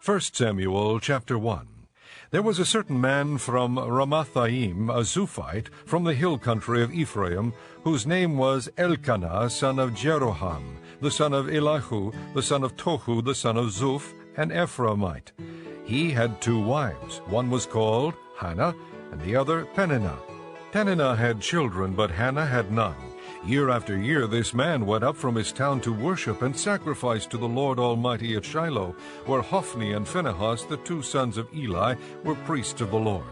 1 Samuel chapter 1. There was a certain man from Ramathaim, a Zuphite, from the hill country of Ephraim, whose name was Elkanah, son of Jeroham, the son of Elihu, the son of Tohu, the son of Zuph, an Ephraimite. He had 2 wives. One was called Hannah, and the other Peninnah. Peninnah had children, but Hannah had none. Year after year this man went up from his town to worship and sacrifice to the Lord Almighty at Shiloh, where Hophni and Phinehas, the 2 sons of Eli, were priests of the Lord.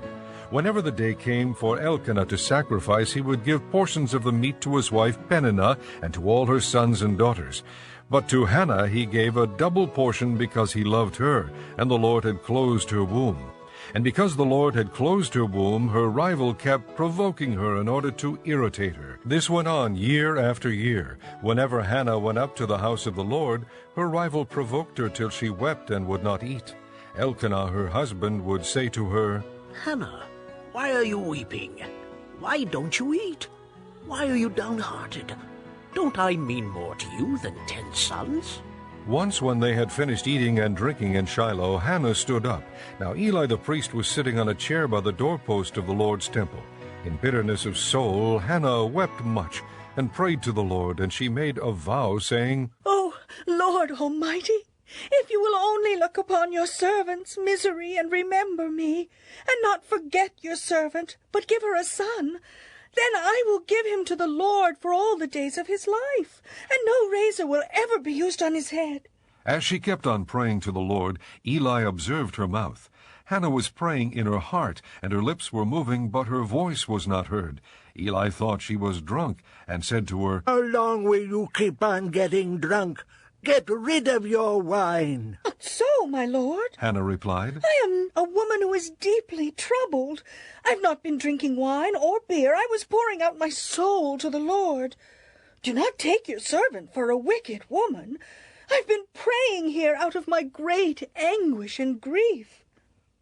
Whenever the day came for Elkanah to sacrifice, he would give portions of the meat to his wife Peninnah and to all her sons and daughters. But to Hannah he gave a double portion because he loved her, and the Lord had closed her womb. And because the Lord had closed her womb, her rival kept provoking her in order to irritate her. This went on year after year. Whenever Hannah went up to the house of the Lord, her rival provoked her till she wept and would not eat. Elkanah, her husband, would say to her, Hannah, why are you weeping? Why don't you eat? Why are you downhearted? Don't I mean more to you than 10 sons? Once when they had finished eating and drinking in Shiloh, Hannah stood up. Now Eli the priest was sitting on a chair by the doorpost of the Lord's temple. In bitterness of soul, Hannah wept much, and prayed to the Lord, and she made a vow, saying, O Lord Almighty, if you will only look upon your servant's misery and remember me, and not forget your servant, but give her a son, then I will give him to the Lord for all the days of his life, and no razor will ever be used on his head. As she kept on praying to the Lord, Eli observed her mouth. Hannah was praying in her heart, and her lips were moving, but her voice was not heard. Eli thought she was drunk, and said to her, How long will you keep on getting drunk? Get rid of your wine. Not so, my lord. Hannah replied, I am a woman who is deeply troubled. I've not been drinking wine or beer. I was pouring out my soul to the Lord. Do not take your servant for a wicked woman. I've been praying here out of my great anguish and grief.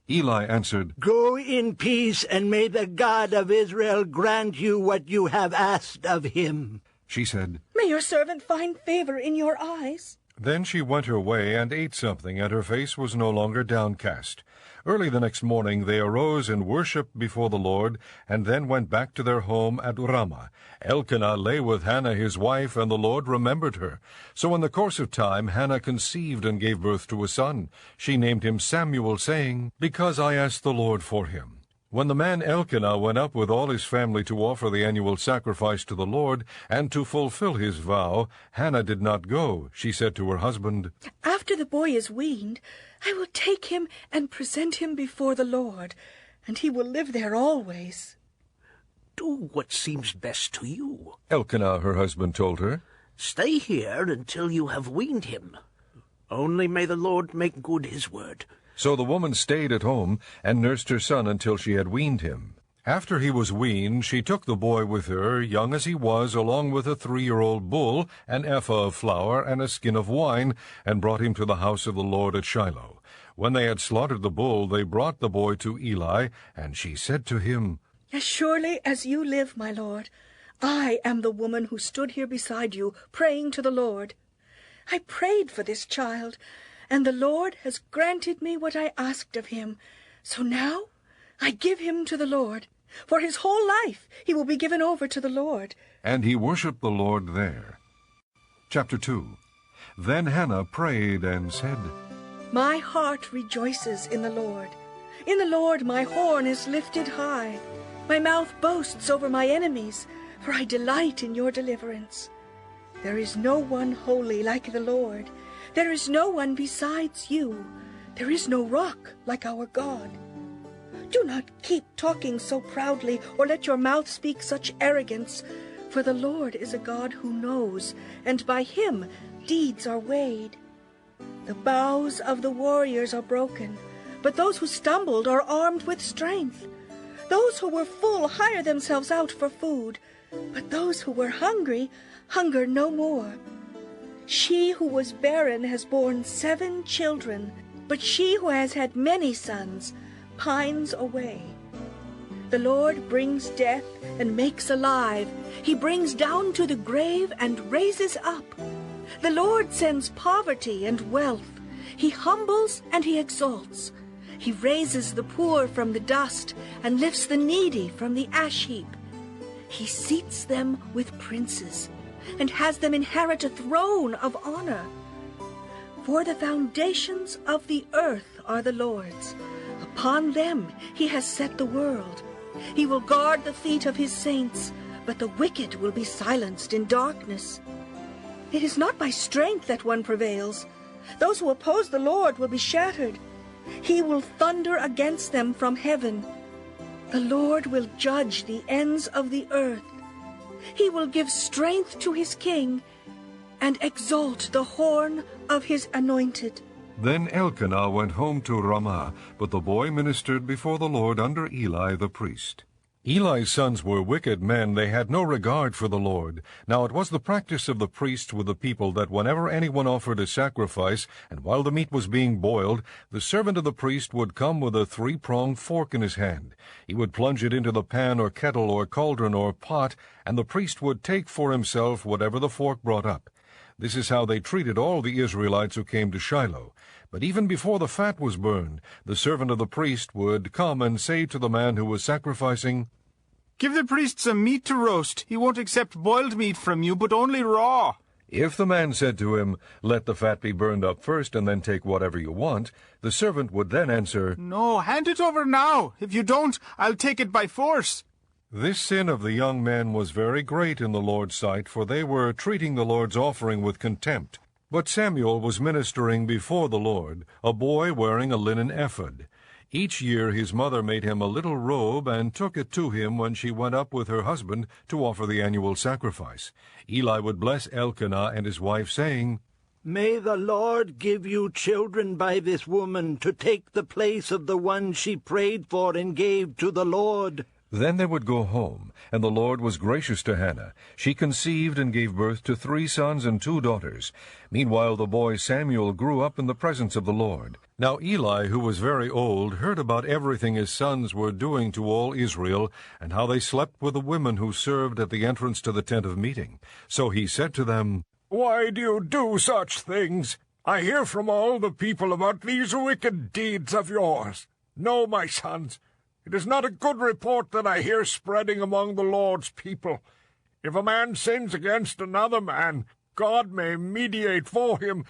Eli answered, Go in peace, and may the God of Israel grant you what you have asked of him. She said, May your servant find favor in your eyes. Then she went her way and ate something, and her face was no longer downcast. Early the next morning they arose and worshipped before the Lord, and then went back to their home at Ramah. Elkanah lay with Hannah his wife, and the Lord remembered her. So in the course of time Hannah conceived and gave birth to a son. She named him Samuel, saying, Because I asked the Lord for him. When the man Elkanah went up with all his family to offer the annual sacrifice to the Lord, and to fulfill his vow, Hannah did not go. She said to her husband, After the boy is weaned, I will take him and present him before the Lord, and he will live there always. Do what seems best to you. Elkanah, her husband, told her. Stay here until you have weaned him. Only may the Lord make good his word. So the woman stayed at home and nursed her son until she had weaned him. After he was weaned, she took the boy with her, young as he was, along with a 3-year-old bull, an ephah of flour, and a skin of wine, and brought him to the house of the Lord at Shiloh. When they had slaughtered the bull, they brought the boy to Eli, and she said to him, As surely as you live, my lord, I am the woman who stood here beside you, praying to the Lord. I prayed for this child, and the Lord has granted me what I asked of him. So now I give him to the Lord. For his whole life he will be given over to the Lord. And he worshipped the Lord there. Chapter 2. Then Hannah prayed and said, My heart rejoices in the Lord. In the Lord my horn is lifted high. My mouth boasts over my enemies, for I delight in your deliverance. There is no one holy like the Lord. There is no one besides you. There is no rock like our God. Do not keep talking so proudly, or let your mouth speak such arrogance, for the Lord is a God who knows, and by him deeds are weighed. The bows of the warriors are broken, but those who stumbled are armed with strength. Those who were full hire themselves out for food, but those who were hungry hunger no more. She who was barren has borne 7 children, but she who has had many sons pines away. The Lord brings death and makes alive. He brings down to the grave and raises up. The Lord sends poverty and wealth. He humbles and he exalts. He raises the poor from the dust and lifts the needy from the ash heap. He seats them with princes and has them inherit a throne of honor. For the foundations of the earth are the Lord's. Upon them he has set the world. He will guard the feet of his saints, but the wicked will be silenced in darkness. It is not by strength that one prevails. Those who oppose the Lord will be shattered. He will thunder against them from heaven. The Lord will judge the ends of the earth. He will give strength to his king and exalt the horn of his anointed. Then Elkanah went home to Ramah, but the boy ministered before the Lord under Eli the priest. Eli's sons were wicked men. They had no regard for the Lord. Now it was the practice of the priests with the people that whenever anyone offered a sacrifice, and while the meat was being boiled, the servant of the priest would come with a three-pronged fork in his hand. He would plunge it into the pan or kettle or cauldron or pot, and the priest would take for himself whatever the fork brought up. This is how they treated all the Israelites who came to Shiloh. But even before the fat was burned, the servant of the priest would come and say to the man who was sacrificing, "Give the priest some meat to roast. He won't accept boiled meat from you, but only raw." If the man said to him, "Let the fat be burned up first, and then take whatever you want," the servant would then answer, "No, hand it over now. If you don't, I'll take it by force." This sin of the young men was very great in the Lord's sight, for they were treating the Lord's offering with contempt. But Samuel was ministering before the Lord, a boy wearing a linen ephod. Each year his mother made him a little robe and took it to him when she went up with her husband to offer the annual sacrifice. Eli would bless Elkanah and his wife, saying, "May the Lord give you children by this woman to take the place of the one she prayed for and gave to the Lord." Then they would go home, and the Lord was gracious to Hannah. She conceived and gave birth to 3 sons and 2 daughters. Meanwhile the boy Samuel grew up in the presence of the Lord. Now Eli, who was very old, heard about everything his sons were doing to all Israel, and how they slept with the women who served at the entrance to the tent of meeting. So he said to them, "Why do you do such things? I hear from all the people about these wicked deeds of yours. No, my sons, it is not a good report that I hear spreading among the Lord's people. If a man sins against another man, God may mediate for him.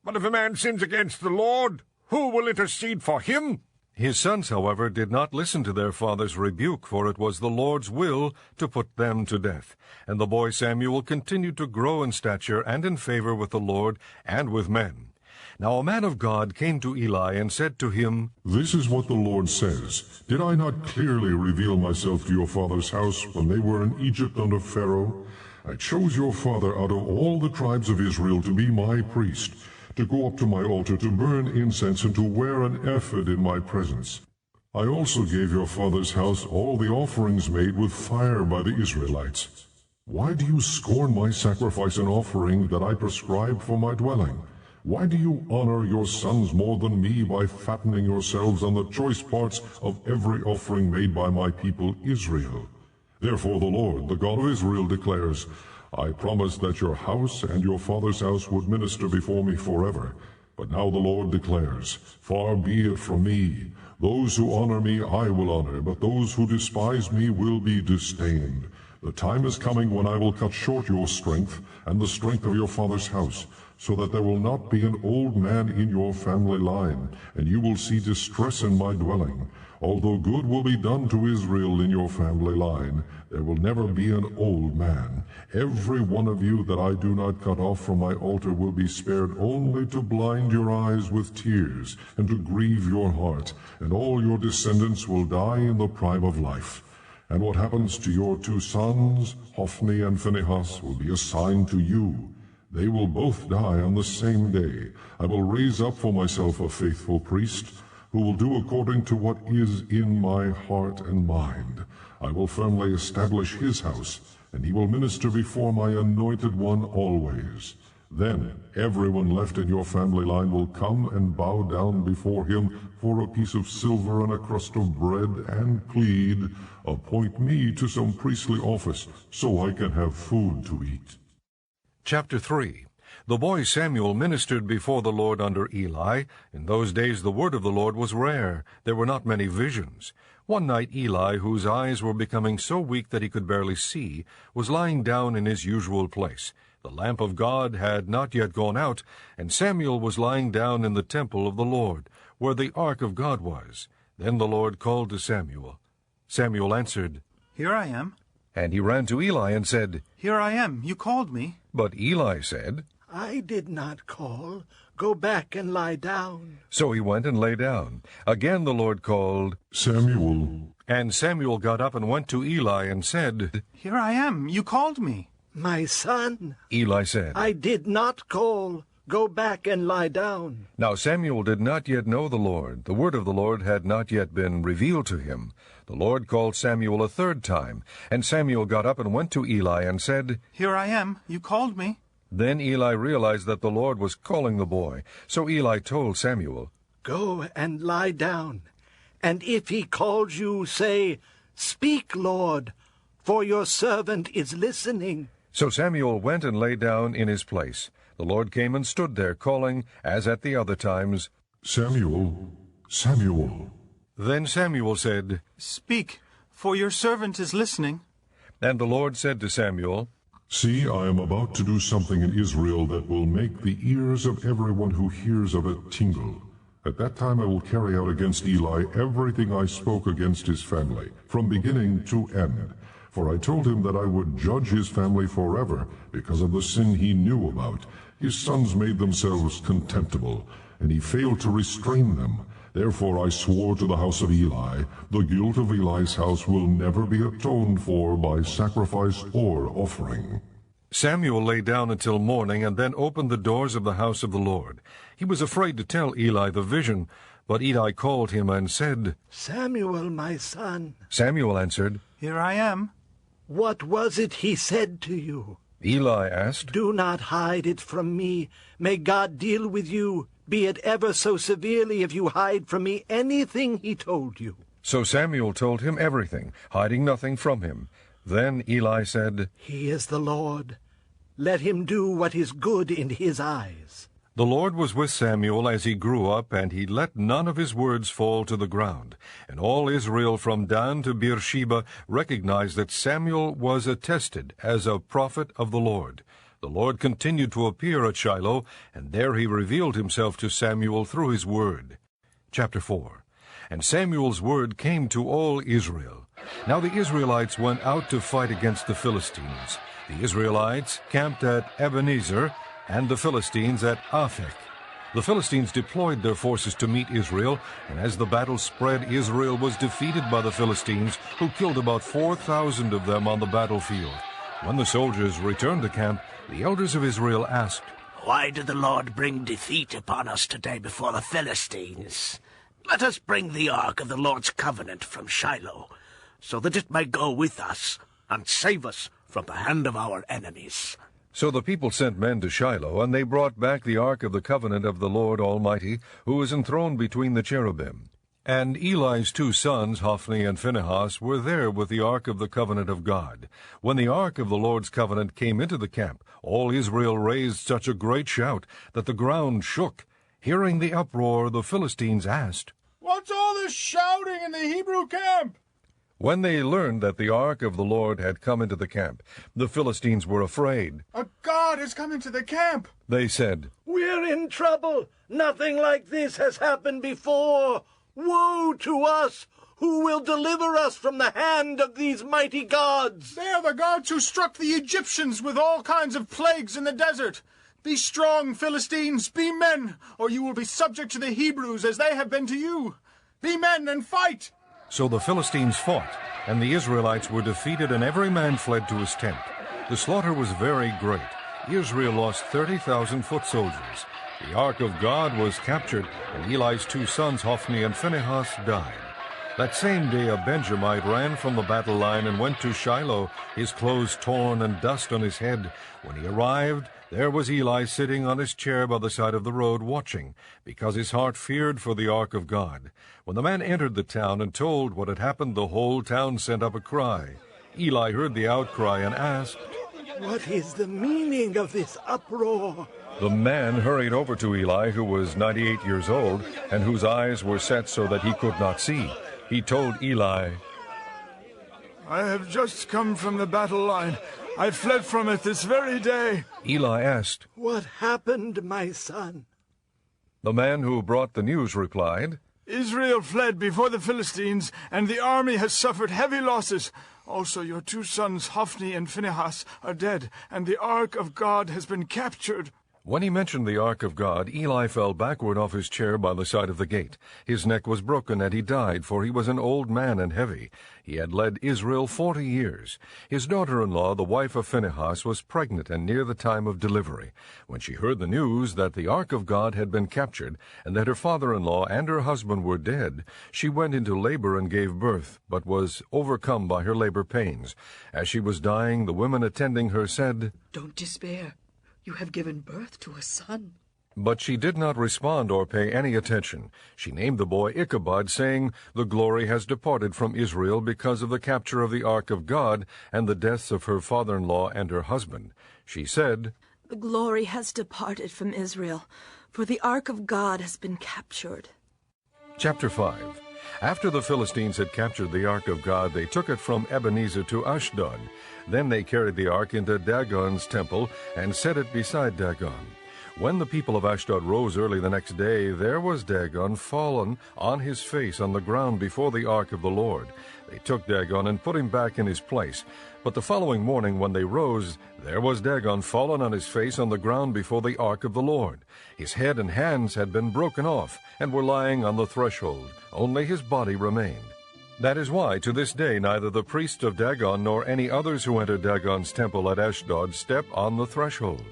But if a man sins against the Lord, who will intercede for him?" His sons, however, did not listen to their father's rebuke, for it was the Lord's will to put them to death. And the boy Samuel continued to grow in stature and in favor with the Lord and with men. Now a man of God came to Eli and said to him, "This is what the Lord says. Did I not clearly reveal myself to your father's house when they were in Egypt under Pharaoh? I chose your father out of all the tribes of Israel to be my priest, to go up to my altar to burn incense and to wear an ephod in my presence. I also gave your father's house all the offerings made with fire by the Israelites. Why do you scorn my sacrifice and offering that I prescribe for my dwelling? Why do you honor your sons more than me by fattening yourselves on the choice parts of every offering made by my people Israel? Therefore the Lord, the God of Israel, declares, I promised that your house and your father's house would minister before me forever. But now the Lord declares, Far be it from me. Those who honor me I will honor, but those who despise me will be disdained. The time is coming when I will cut short your strength and the strength of your father's house, so that there will not be an old man in your family line, and you will see distress in my dwelling. Although good will be done to Israel in your family line, there will never be an old man. Every one of you that I do not cut off from my altar will be spared only to blind your eyes with tears and to grieve your heart, and all your descendants will die in the prime of life. And what happens to your 2 sons, Hophni and Phinehas, will be a sign to you. They will both die on the same day. I will raise up for myself a faithful priest, who will do according to what is in my heart and mind. I will firmly establish his house, and he will minister before my anointed one always. Then everyone left in your family line will come and bow down before him for a piece of silver and a crust of bread, and plead, Appoint me to some priestly office, so I can have food to eat. Chapter 3. The boy Samuel ministered before the Lord under Eli. In those days the word of the Lord was rare. There were not many visions. One night Eli, whose eyes were becoming so weak that he could barely see, was lying down in his usual place. The lamp of God had not yet gone out, and Samuel was lying down in the temple of the Lord, where the ark of God was. Then the Lord called to Samuel. Samuel answered, Here I am. And he ran to Eli and said, Here I am. You called me. But Eli said, I did not call. Go back and lie down. So he went and lay down. Again the Lord called, Samuel. And Samuel got up and went to Eli and said, Here I am. You called me. My son, Eli said, I did not call. Go back and lie down. Now Samuel did not yet know the Lord. The word of the Lord had not yet been revealed to him. The Lord called Samuel a third time, and Samuel got up and went to Eli and said, Here I am. You called me. Then Eli realized that the Lord was calling the boy. So Eli told Samuel, Go and lie down. And if he calls you, say, Speak, Lord, for your servant is listening. So Samuel went and lay down in his place. The Lord came and stood there, calling, as at the other times, Samuel, Samuel. Then Samuel said, Speak, for your servant is listening. And the Lord said to Samuel, See, I am about to do something in Israel that will make the ears of everyone who hears of it tingle. At that time I will carry out against Eli everything I spoke against his family, from beginning to end. For I told him that I would judge his family forever, because of the sin he knew about. His sons made themselves contemptible, and he failed to restrain them. Therefore I swore to the house of Eli, the guilt of Eli's house will never be atoned for by sacrifice or offering. Samuel lay down until morning, and then opened the doors of the house of the Lord. He was afraid to tell Eli the vision, but Eli called him and said, Samuel, my son. Samuel answered, Here I am. What was it he said to you? Eli asked, Do not hide it from me. May God deal with you, be it ever so severely, if you hide from me anything he told you. So Samuel told him everything, hiding nothing from him. Then Eli said, He is the Lord. Let him do what is good in his eyes. The Lord was with Samuel as he grew up, and he let none of his words fall to the ground. And all Israel from Dan to Beersheba recognized that Samuel was attested as a prophet of the Lord. The Lord continued to appear at Shiloh, and there he revealed himself to Samuel through his word. Chapter 4. And Samuel's word came to all Israel. Now the Israelites went out to fight against the Philistines. The Israelites camped at Ebenezer, and the Philistines at Aphek. The Philistines deployed their forces to meet Israel, and as the battle spread, Israel was defeated by the Philistines, who killed about 4,000 of them on the battlefield. When the soldiers returned to camp, the elders of Israel asked, Why did the Lord bring defeat upon us today before the Philistines? Let us bring the ark of the Lord's covenant from Shiloh, so that it may go with us and save us from the hand of our enemies. So the people sent men to Shiloh, and they brought back the ark of the covenant of the Lord Almighty, who was enthroned between the cherubim. And Eli's 2 sons, Hophni and Phinehas, were there with the ark of the covenant of God. When the ark of the Lord's covenant came into the camp, all Israel raised such a great shout that the ground shook. Hearing the uproar, the Philistines asked, What's all this shouting in the Hebrew camp? When they learned that the ark of the Lord had come into the camp, the Philistines were afraid. A god has come into the camp. They said, We're in trouble. Nothing like this has happened before. Woe to us! Who will deliver us from the hand of these mighty gods? They are the gods who struck the Egyptians with all kinds of plagues in the desert. Be strong, Philistines, be men, or you will be subject to the Hebrews as they have been to you. Be men and fight! So the Philistines fought, and the Israelites were defeated, and every man fled to his tent. The slaughter was very great. Israel lost 30,000 foot soldiers. The ark of God was captured, and Eli's 2 sons, Hophni and Phinehas, died. That same day a Benjamite ran from the battle line and went to Shiloh, his clothes torn and dust on his head. When he arrived, there was Eli sitting on his chair by the side of the road watching, because his heart feared for the ark of God. When the man entered the town and told what had happened, the whole town sent up a cry. Eli heard the outcry and asked, What is the meaning of this uproar? The man hurried over to Eli, who was 98 years old, and whose eyes were set so that he could not see. He told Eli, I have just come from the battle line. I fled from it this very day. Eli asked, What happened, my son? The man who brought the news replied, Israel fled before the Philistines, and the army has suffered heavy losses. Also your 2 sons, Hophni and Phinehas, are dead, and the ark of God has been captured. When he mentioned the ark of God, Eli fell backward off his chair by the side of the gate. His neck was broken, and he died, for he was an old man and heavy. He had led Israel 40 years. His daughter-in-law, the wife of Phinehas, was pregnant and near the time of delivery. When she heard the news that the ark of God had been captured, and that her father-in-law and her husband were dead, she went into labor and gave birth, but was overcome by her labor pains. As she was dying, the women attending her said, Don't despair. You have given birth to a son. But she did not respond or pay any attention. She named the boy Ichabod, saying, The glory has departed from Israel because of the capture of the ark of God and the deaths of her father-in-law and her husband. She said, The glory has departed from Israel, for the ark of God has been captured. Chapter 5. After the Philistines had captured the ark of God, they took it from Ebenezer to Ashdod. Then they carried the ark into Dagon's temple and set it beside Dagon. When the people of Ashdod rose early the next day, there was Dagon fallen on his face on the ground before the ark of the Lord. They took Dagon and put him back in his place. But the following morning when they rose, there was Dagon fallen on his face on the ground before the ark of the Lord. His head and hands had been broken off and were lying on the threshold. Only his body remained. That is why, to this day, neither the priests of Dagon nor any others who enter Dagon's temple at Ashdod step on the threshold.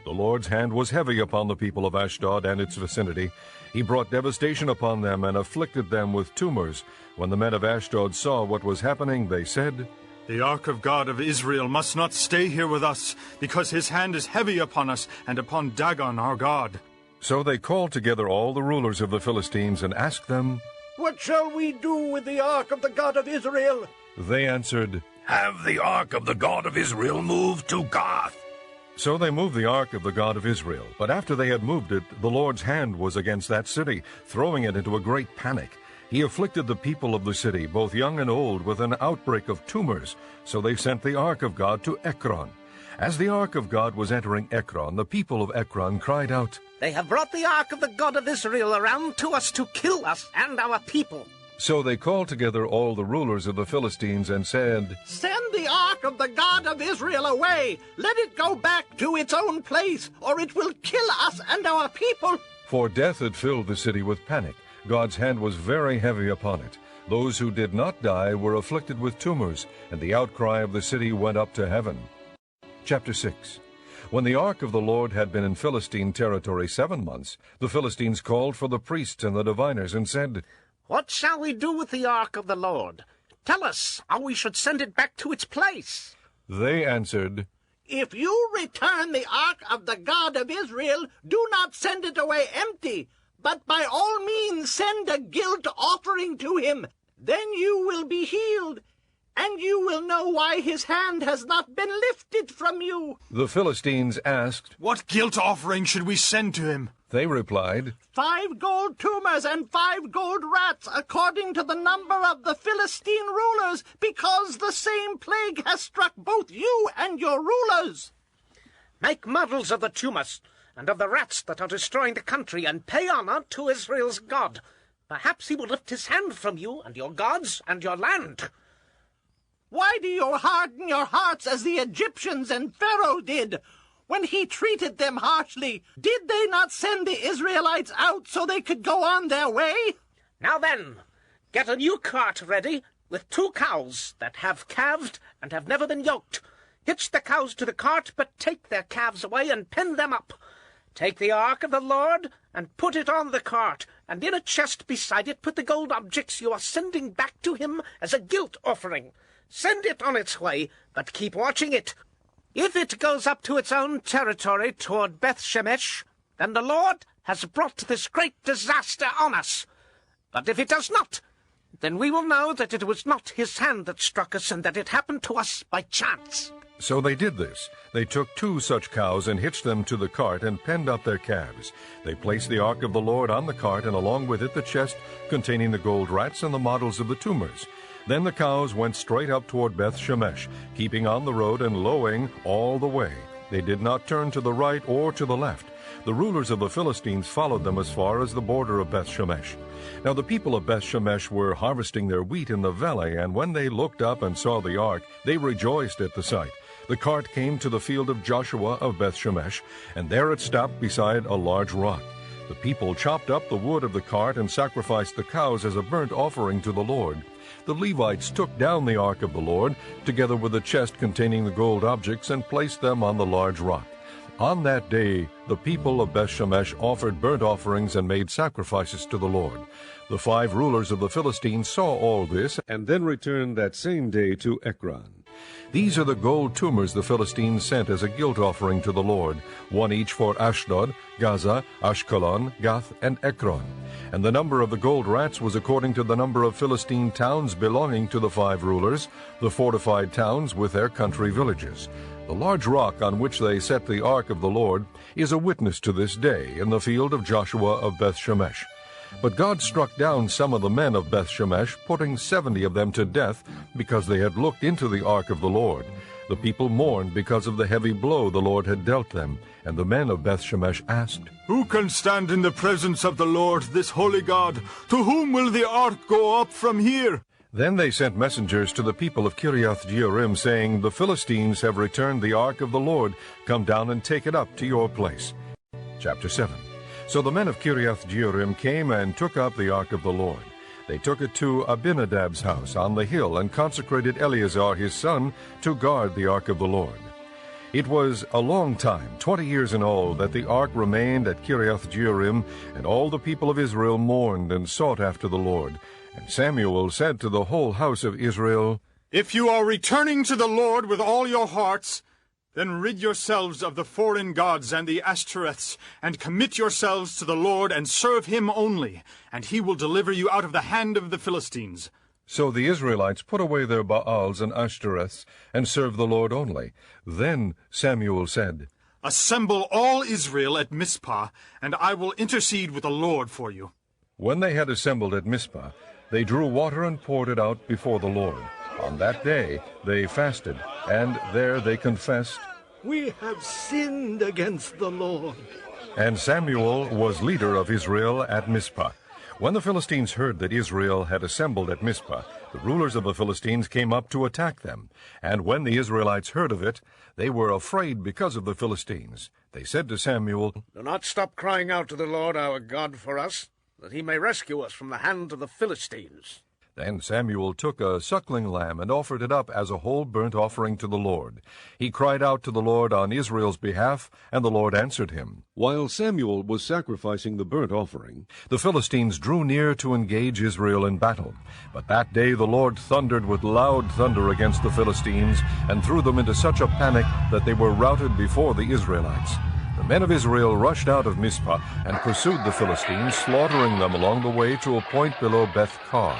The Lord's hand was heavy upon the people of Ashdod and its vicinity. He brought devastation upon them and afflicted them with tumors. When the men of Ashdod saw what was happening, they said, The ark of God of Israel must not stay here with us, because his hand is heavy upon us and upon Dagon our God. So they called together all the rulers of the Philistines and asked them, What shall we do with the ark of the God of Israel? They answered, Have the ark of the God of Israel moved to Gath. So they moved the ark of the God of Israel. But after they had moved it, the Lord's hand was against that city, throwing it into a great panic. He afflicted the people of the city, both young and old, with an outbreak of tumors. So they sent the ark of God to Ekron. As the ark of God was entering Ekron, the people of Ekron cried out, They have brought the ark of the God of Israel around to us to kill us and our people. So they called together all the rulers of the Philistines and said, Send the ark of the God of Israel away. Let it go back to its own place, or it will kill us and our people. For death had filled the city with panic. God's hand was very heavy upon it. Those who did not die were afflicted with tumors, and the outcry of the city went up to heaven. Chapter 6. When the ark of the Lord had been in Philistine territory 7 months, the Philistines called for the priests and the diviners and said, What shall we do with the ark of the Lord? Tell us how we should send it back to its place. They answered, If you return the ark of the God of Israel, do not send it away empty, but by all means send a guilt offering to him. Then you will be healed, and you will know why his hand has not been lifted from you. The Philistines asked, What guilt offering should we send to him? They replied, 5 gold tumors and 5 gold rats, according to the number of the Philistine rulers, because the same plague has struck both you and your rulers. Make models of the tumors and of the rats that are destroying the country, and pay honor to Israel's God. Perhaps he will lift his hand from you and your gods and your land. Why do you harden your hearts as the Egyptians and Pharaoh did? When he treated them harshly, did they not send the Israelites out so they could go on their way? Now then, get a new cart ready with 2 cows that have calved and have never been yoked. Hitch the cows to the cart, but take their calves away and pen them up. Take the ark of the Lord and put it on the cart, and in a chest beside it put the gold objects you are sending back to him as a guilt offering. Send it on its way, but keep watching it. If it goes up to its own territory toward Beth-Shemesh, then the Lord has brought this great disaster on us. But if it does not, then we will know that it was not his hand that struck us, and that it happened to us by chance. So they did this. They took 2 such cows and hitched them to the cart and penned up their calves. They placed the ark of the Lord on the cart, and along with it the chest containing the gold rats and the models of the tumors. Then the cows went straight up toward Beth-Shemesh, keeping on the road and lowing all the way. They did not turn to the right or to the left. The rulers of the Philistines followed them as far as the border of Beth-Shemesh. Now the people of Beth-Shemesh were harvesting their wheat in the valley, and when they looked up and saw the ark, they rejoiced at the sight. The cart came to the field of Joshua of Beth-Shemesh, and there it stopped beside a large rock. The people chopped up the wood of the cart and sacrificed the cows as a burnt offering to the Lord. The Levites took down the ark of the Lord, together with the chest containing the gold objects, and placed them on the large rock. On that day the people of Beth-Shemesh offered burnt offerings and made sacrifices to the Lord. The 5 rulers of the Philistines saw all this, and then returned that same day to Ekron. These are the gold tumors the Philistines sent as a guilt offering to the Lord, 1 each for Ashdod, Gaza, Ashkelon, Gath, and Ekron. And the number of the gold rats was according to the number of Philistine towns belonging to the 5 rulers, the fortified towns with their country villages. The large rock on which they set the ark of the Lord is a witness to this day in the field of Joshua of Beth-Shemesh. But God struck down some of the men of Beth-Shemesh, putting 70 of them to death, because they had looked into the ark of the Lord. The people mourned because of the heavy blow the Lord had dealt them, and the men of Beth-Shemesh asked, Who can stand in the presence of the Lord, this holy God? To whom will the ark go up from here? Then they sent messengers to the people of Kiriath-Jearim, saying, The Philistines have returned the ark of the Lord. Come down and take it up to your place. Chapter 7. So the men of Kiriath-Jearim came and took up the ark of the Lord. They took it to Abinadab's house on the hill, and consecrated Eleazar his son to guard the ark of the Lord. It was a long time, 20 years in all, that the ark remained at Kiriath-Jearim, and all the people of Israel mourned and sought after the Lord. And Samuel said to the whole house of Israel, If you are returning to the Lord with all your hearts, then rid yourselves of the foreign gods and the Ashtoreths, and commit yourselves to the Lord and serve him only, and he will deliver you out of the hand of the Philistines. So the Israelites put away their Baals and Ashtoreths, and served the Lord only. Then Samuel said, Assemble all Israel at Mizpah, and I will intercede with the Lord for you. When they had assembled at Mizpah, they drew water and poured it out before the Lord. On that day they fasted, and there they confessed, We have sinned against the Lord. And Samuel was leader of Israel at Mizpah. When the Philistines heard that Israel had assembled at Mizpah, the rulers of the Philistines came up to attack them. And when the Israelites heard of it, they were afraid because of the Philistines. They said to Samuel, Do not stop crying out to the Lord our God for us, that he may rescue us from the hand of the Philistines. Then Samuel took a suckling lamb and offered it up as a whole burnt offering to the Lord. He cried out to the Lord on Israel's behalf, and the Lord answered him. While Samuel was sacrificing the burnt offering, the Philistines drew near to engage Israel in battle. But that day the Lord thundered with loud thunder against the Philistines, and threw them into such a panic that they were routed before the Israelites. The men of Israel rushed out of Mizpah and pursued the Philistines, slaughtering them along the way to a point below Beth-Kar.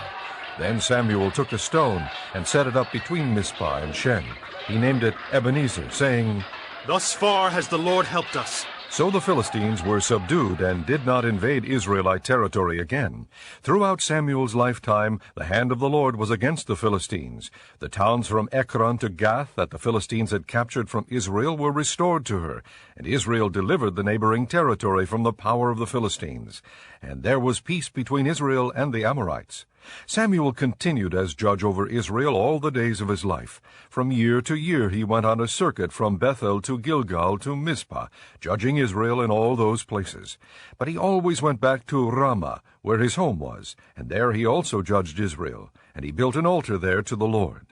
Then Samuel took a stone and set it up between Mizpah and Shen. He named it Ebenezer, saying, Thus far has the Lord helped us. So the Philistines were subdued and did not invade Israelite territory again. Throughout Samuel's lifetime, the hand of the Lord was against the Philistines. The towns from Ekron to Gath that the Philistines had captured from Israel were restored to her, and Israel delivered the neighboring territory from the power of the Philistines. And there was peace between Israel and the Amorites. Samuel continued as judge over Israel all the days of his life. From year to year he went on a circuit from Bethel to Gilgal to Mizpah, judging Israel in all those places. But he always went back to Ramah, where his home was, and there he also judged Israel, and he built an altar there to the Lord.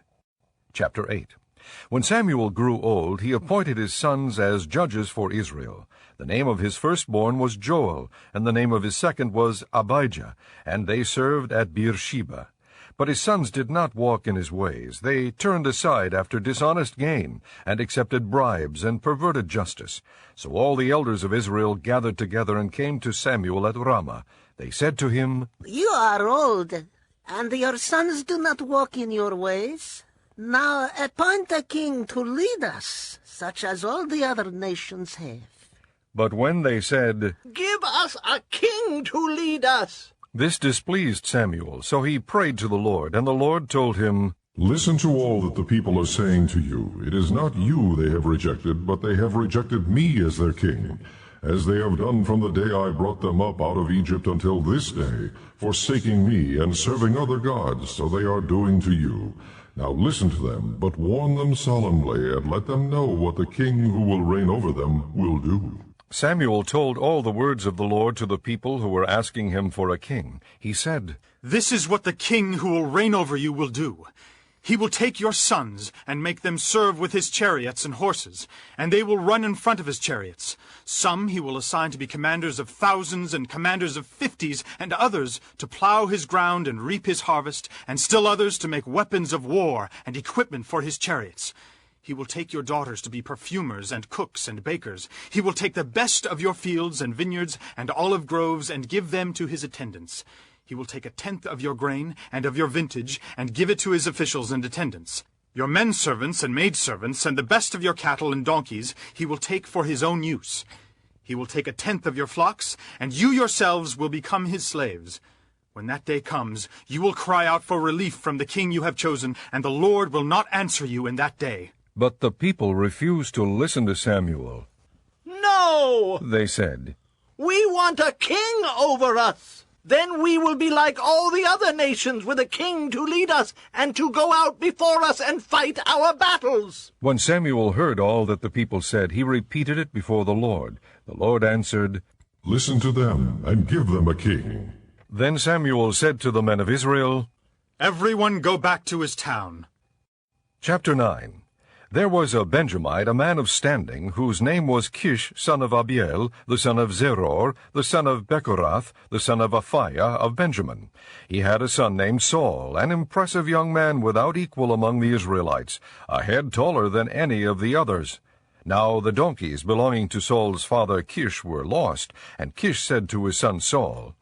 Chapter 8. When Samuel grew old, he appointed his sons as judges for Israel. The name of his firstborn was Joel, and the name of his second was Abijah, and they served at Beersheba. But his sons did not walk in his ways. They turned aside after dishonest gain, and accepted bribes, and perverted justice. So all the elders of Israel gathered together and came to Samuel at Ramah. They said to him, You are old, and your sons do not walk in your ways. Now appoint a king to lead us, such as all the other nations have. But when they said, Give us a king to lead us, this displeased Samuel, so he prayed to the Lord, and the Lord told him, Listen to all that the people are saying to you. It is not you they have rejected, but they have rejected me as their king, as they have done from the day I brought them up out of Egypt until this day, forsaking me and serving other gods, so they are doing to you. Now listen to them, but warn them solemnly, and let them know what the king who will reign over them will do. Samuel told all the words of the Lord to the people who were asking him for a king. He said, This is what the king who will reign over you will do. He will take your sons and make them serve with his chariots and horses, and they will run in front of his chariots. Some he will assign to be commanders of thousands and commanders of 50s, and others to plow his ground and reap his harvest, and still others to make weapons of war and equipment for his chariots. He will take your daughters to be perfumers and cooks and bakers. He will take the best of your fields and vineyards and olive groves and give them to his attendants. He will take 1/10 of your grain and of your vintage and give it to his officials and attendants. Your men servants and maidservants and the best of your cattle and donkeys he will take for his own use. He will take 1/10 of your flocks, and you yourselves will become his slaves. When that day comes, you will cry out for relief from the king you have chosen, and the Lord will not answer you in that day. But the people refused to listen to Samuel. No! They said, We want a king over us. Then we will be like all the other nations, with a king to lead us and to go out before us and fight our battles. When Samuel heard all that the people said, he repeated it before the Lord. The Lord answered, Listen to them, and give them a king. Then Samuel said to the men of Israel, Everyone go back to his town. Chapter 9. There was a Benjamite, a man of standing, whose name was Kish, son of Abiel, the son of Zeror, the son of Bechorath, the son of Aphiah of Benjamin. He had a son named Saul, an impressive young man without equal among the Israelites, a head taller than any of the others. Now the donkeys belonging to Saul's father Kish were lost, and Kish said to his son Saul,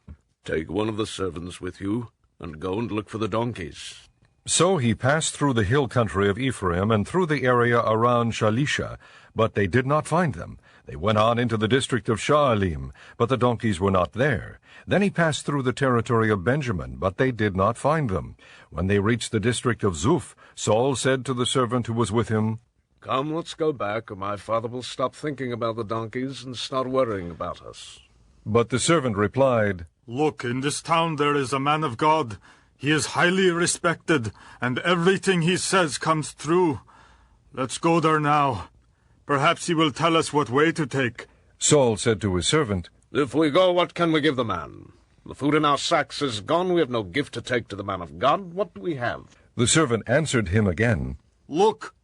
Take one of the servants with you, and go and look for the donkeys. So he passed through the hill country of Ephraim and through the area around Shalisha, but they did not find them. They went on into the district of Shaalim, but the donkeys were not there. Then he passed through the territory of Benjamin, but they did not find them. When they reached the district of Zuph, Saul said to the servant who was with him, Come, let's go back, or my father will stop thinking about the donkeys and start worrying about us. But the servant replied, Look, in this town there is a man of God. He is highly respected, and everything he says comes true. Let's go there now. Perhaps he will tell us what way to take. Saul said to his servant, If we go, what can we give the man? The food in our sacks is gone. We have no gift to take to the man of God. What do we have? The servant answered him again. Look,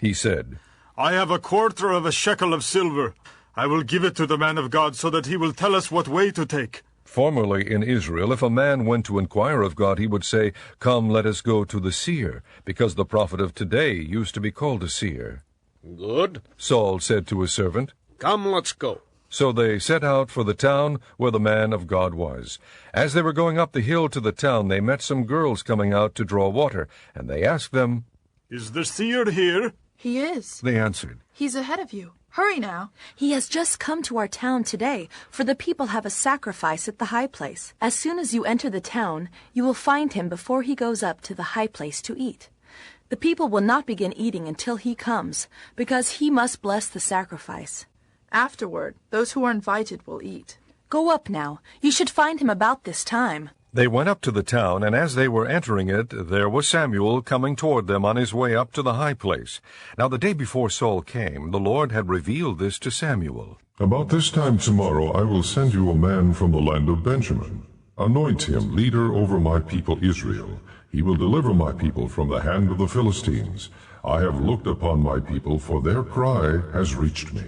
He said, I have 1/4 of a shekel of silver. I will give it to the man of God so that he will tell us what way to take. Formerly in Israel, if a man went to inquire of God, he would say, Come, let us go to the seer, because the prophet of today used to be called a seer. Good. Saul said to his servant. Come, let's go. So they set out for the town where the man of God was. As they were going up the hill to the town, they met some girls coming out to draw water, and they asked them, Is the seer here? He is. They answered, He's ahead of you. Hurry now. He has just come to our town today, for the people have a sacrifice at the high place. As soon as you enter the town, you will find him before he goes up to the high place to eat. The people will not begin eating until he comes, because he must bless the sacrifice. Afterward, those who are invited will eat. Go up now. You should find him about this time. They went up to the town, and as they were entering it, there was Samuel coming toward them on his way up to the high place. Now the day before Saul came, the Lord had revealed this to Samuel. About this time tomorrow I will send you a man from the land of Benjamin. Anoint him leader over my people Israel. He will deliver my people from the hand of the Philistines. I have looked upon my people, for their cry has reached me.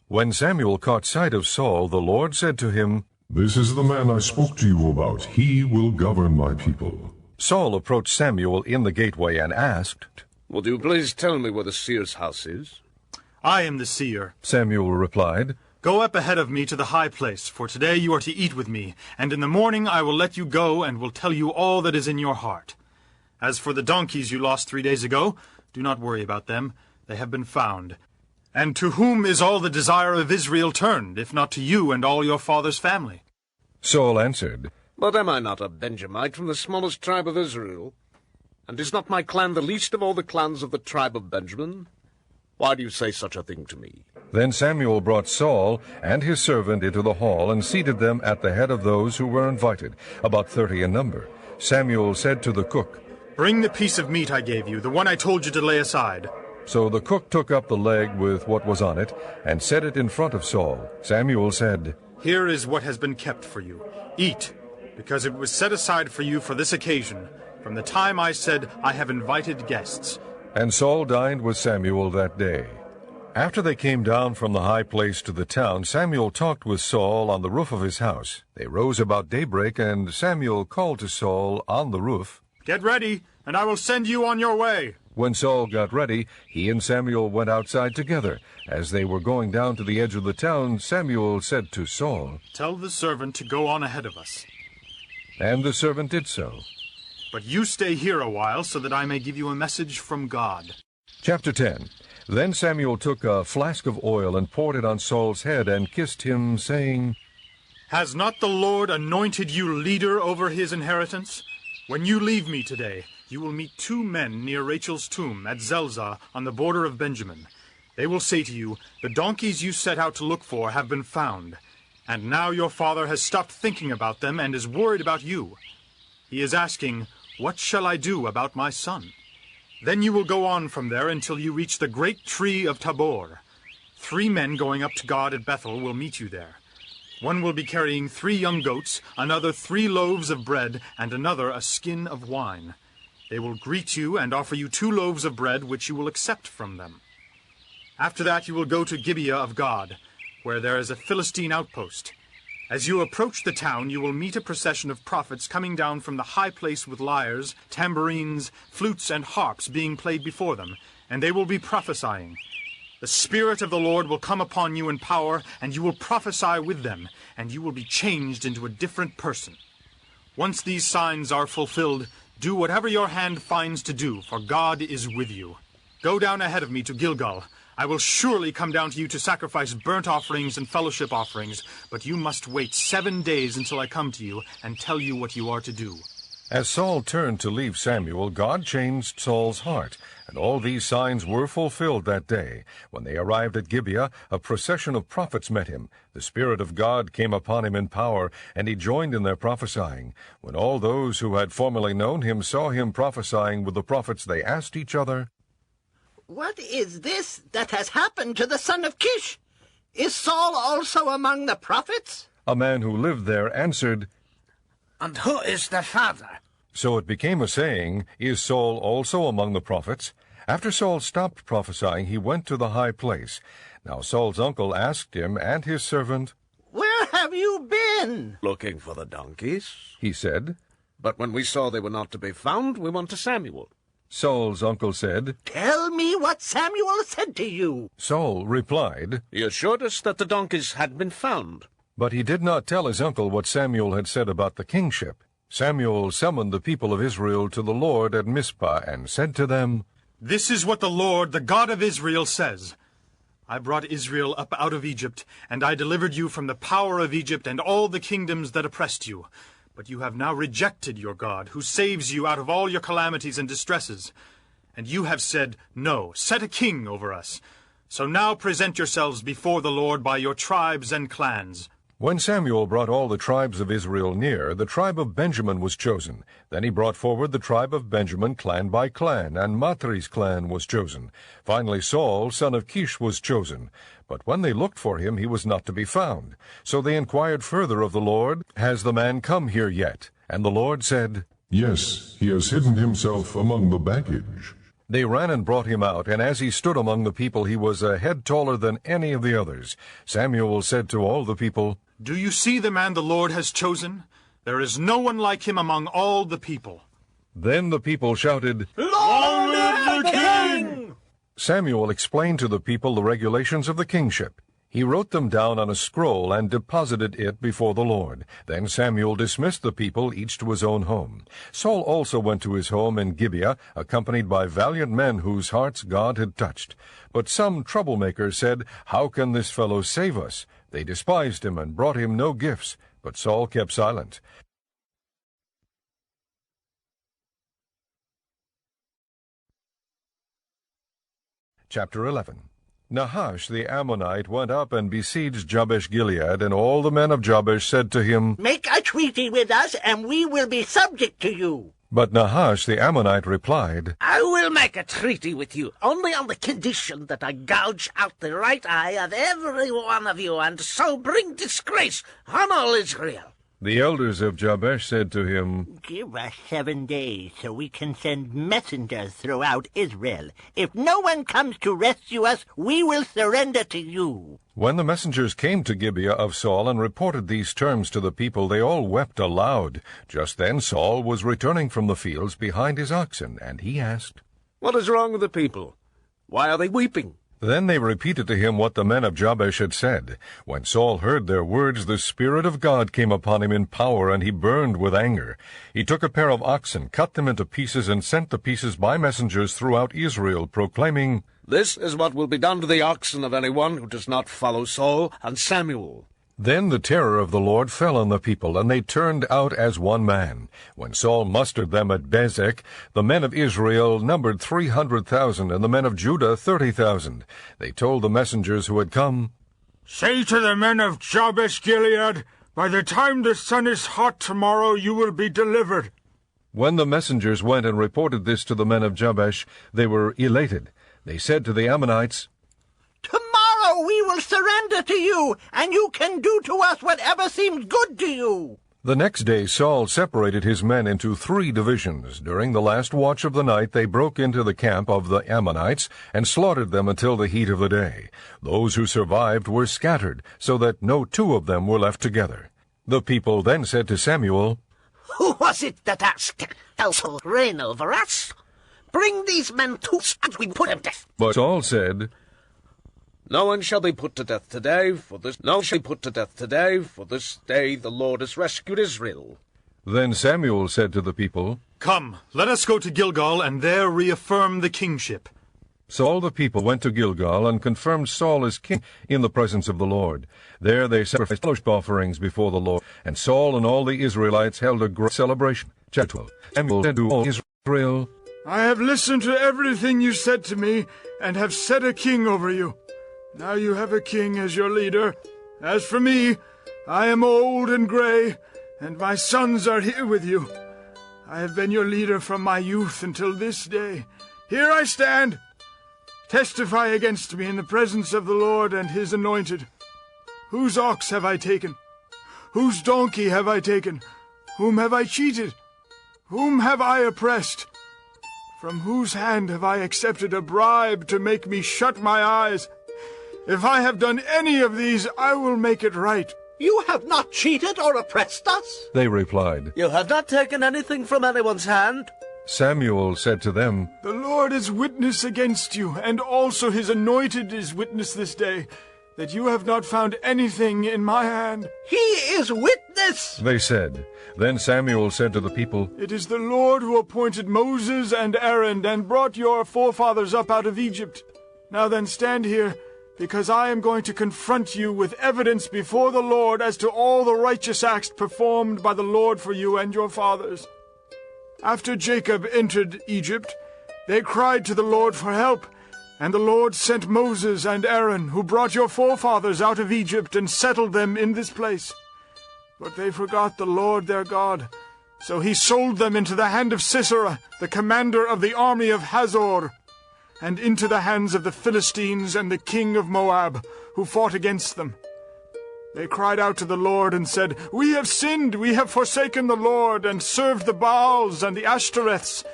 When Samuel caught sight of Saul, the Lord said to him, This is the man I spoke to you about. He will govern my people. Saul approached Samuel in the gateway and asked, Would you please tell me where the seer's house is? I am the seer. Samuel replied, Go up ahead of me to the high place, for today you are to eat with me, and in the morning I will let you go and will tell you all that is in your heart. As for the donkeys you lost 3 days ago, do not worry about them. They have been found. And to whom is all the desire of Israel turned, if not to you and all your father's family? Saul answered, But am I not a Benjamite from the smallest tribe of Israel? And is not my clan the least of all the clans of the tribe of Benjamin? Why do you say such a thing to me? Then Samuel brought Saul and his servant into the hall and seated them at the head of those who were invited, about 30 in number. Samuel said to the cook, Bring the piece of meat I gave you, the one I told you to lay aside. So the cook took up the leg with what was on it and set it in front of Saul. Samuel said, Here is what has been kept for you. Eat, because it was set aside for you for this occasion, from the time I said, I have invited guests. And Saul dined with Samuel that day. After they came down from the high place to the town, Samuel talked with Saul on the roof of his house. They rose about daybreak, and Samuel called to Saul on the roof, Get ready, and I will send you on your way. When Saul got ready, he and Samuel went outside together. As they were going down to the edge of the town, Samuel said to Saul, Tell the servant to go on ahead of us. And the servant did so. But you stay here a while, so that I may give you a message from God. Chapter 10. Then Samuel took a flask of oil and poured it on Saul's head and kissed him, saying, Has not the Lord anointed you leader over his inheritance? When you leave me today, you will meet 2 men near Rachel's tomb at Zelzah on the border of Benjamin. They will say to you, The donkeys you set out to look for have been found, and now your father has stopped thinking about them and is worried about you. He is asking, What shall I do about my son? Then you will go on from there until you reach the great tree of Tabor. 3 men going up to God at Bethel will meet you there. One will be carrying 3 young goats, another 3 loaves of bread, and another a skin of wine. They will greet you and offer you 2 loaves of bread, which you will accept from them. After that you will go to Gibeah of God, where there is a Philistine outpost. As you approach the town, you will meet a procession of prophets coming down from the high place with lyres, tambourines, flutes, and harps being played before them, and they will be prophesying. The Spirit of the Lord will come upon you in power, and you will prophesy with them, and you will be changed into a different person. Once these signs are fulfilled, do whatever your hand finds to do, for God is with you. Go down ahead of me to Gilgal. I will surely come down to you to sacrifice burnt offerings and fellowship offerings, but you must wait 7 days until I come to you and tell you what you are to do. As Saul turned to leave Samuel, God changed Saul's heart, and all these signs were fulfilled that day. When they arrived at Gibeah, a procession of prophets met him. The Spirit of God came upon him in power, and he joined in their prophesying. When all those who had formerly known him saw him prophesying with the prophets, they asked each other, What is this that has happened to the son of Kish? Is Saul also among the prophets? A man who lived there answered, And who is the father? So it became a saying, Is Saul also among the prophets? After Saul stopped prophesying, he went to the high place. Now Saul's uncle asked him and his servant, Where have you been? Looking for the donkeys. He said. But when we saw they were not to be found, we went to Samuel. Saul's uncle said, Tell me what Samuel said to you. Saul replied, He assured us that the donkeys had been found. But he did not tell his uncle what Samuel had said about the kingship. Samuel summoned the people of Israel to the Lord at Mizpah and said to them, This is what the Lord, the God of Israel, says. I brought Israel up out of Egypt, and I delivered you from the power of Egypt and all the kingdoms that oppressed you. But you have now rejected your God, who saves you out of all your calamities and distresses. And you have said, No, set a king over us. So now present yourselves before the Lord by your tribes and clans. When Samuel brought all the tribes of Israel near, the tribe of Benjamin was chosen. Then he brought forward the tribe of Benjamin clan by clan, and Matri's clan was chosen. Finally Saul, son of Kish, was chosen. But when they looked for him, he was not to be found. So they inquired further of the Lord, Has the man come here yet? And the Lord said, Yes, he has hidden himself among the baggage. They ran and brought him out, and as he stood among the people, he was a head taller than any of the others. Samuel said to all the people, Do you see the man the Lord has chosen? There is no one like him among all the people. Then the people shouted, Long live the king! Samuel explained to the people the regulations of the kingship. He wrote them down on a scroll and deposited it before the Lord. Then Samuel dismissed the people, each to his own home. Saul also went to his home in Gibeah, accompanied by valiant men whose hearts God had touched. But some troublemakers said, "How can this fellow save us?" They despised him and brought him no gifts, but Saul kept silent. Chapter 11. Nahash the Ammonite went up and besieged Jabesh-Gilead, and all the men of Jabesh said to him, "Make a treaty with us, and we will be subject to you." But Nahash the Ammonite replied, I will make a treaty with you, only on the condition that I gouge out the right eye of every one of you, and so bring disgrace on all Israel. The elders of Jabesh said to him, "Give us 7 days so we can send messengers throughout Israel. If no one comes to rescue us, we will surrender to you." When the messengers came to Gibeah of Saul and reported these terms to the people, they all wept aloud. Just then Saul was returning from the fields behind his oxen, and he asked, What is wrong with the people? Why are they weeping? Then they repeated to him what the men of Jabesh had said. When Saul heard their words, the Spirit of God came upon him in power, and he burned with anger. He took a pair of oxen, cut them into pieces, and sent the pieces by messengers throughout Israel, proclaiming, This is what will be done to the oxen of anyone who does not follow Saul and Samuel. Then the terror of the Lord fell on the people, and they turned out as one man. When Saul mustered them at Bezek, the men of Israel numbered 300,000, and the men of Judah 30,000. They told the messengers who had come, Say to the men of Jabesh-Gilead, by the time the sun is hot tomorrow you will be delivered. When the messengers went and reported this to the men of Jabesh, they were elated. They said to the Ammonites, "Tomorrow we will surrender to you, and you can do to us whatever seems good to you." The next day Saul separated his men into 3 divisions. During the last watch of the night they broke into the camp of the Ammonites and slaughtered them until the heat of the day. Those who survived were scattered, so that no 2 of them were left together. The people then said to Samuel, Who was it that asked to reign over us? Bring these men to us, and we put them to death. But Saul said, No one shall be put to death today, for this day the Lord has rescued Israel. Then Samuel said to the people, Come, let us go to Gilgal, and there reaffirm the kingship. So all the people went to Gilgal and confirmed Saul as king in the presence of the Lord. There they sacrificed fellowship offerings before the Lord, and Saul and all the Israelites held a great celebration. Chapter 12. Samuel said to all Israel, I have listened to everything you said to me, and have set a king over you. Now you have a king as your leader. As for me, I am old and gray, and my sons are here with you. I have been your leader from my youth until this day. Here I stand. Testify against me in the presence of the Lord and his anointed. Whose ox have I taken? Whose donkey have I taken? Whom have I cheated? Whom have I oppressed? From whose hand have I accepted a bribe to make me shut my eyes? If I have done any of these, I will make it right. You have not cheated or oppressed us. They replied. You have not taken anything from anyone's hand. Samuel said to them, The Lord is witness against you, and also his anointed is witness this day, that you have not found anything in my hand. He is witness. They said. Then Samuel said to the people, It is the Lord who appointed Moses and Aaron and brought your forefathers up out of Egypt. Now then stand here, because I am going to confront you with evidence before the Lord as to all the righteous acts performed by the Lord for you and your fathers. After Jacob entered Egypt, they cried to the Lord for help, and the Lord sent Moses and Aaron, who brought your forefathers out of Egypt and settled them in this place. But they forgot the Lord their God, so he sold them into the hand of Sisera, the commander of the army of Hazor, and into the hands of the Philistines and the king of Moab, who fought against them. They cried out to the Lord and said, We have sinned, we have forsaken the Lord, and served the Baals and the Ashtoreths.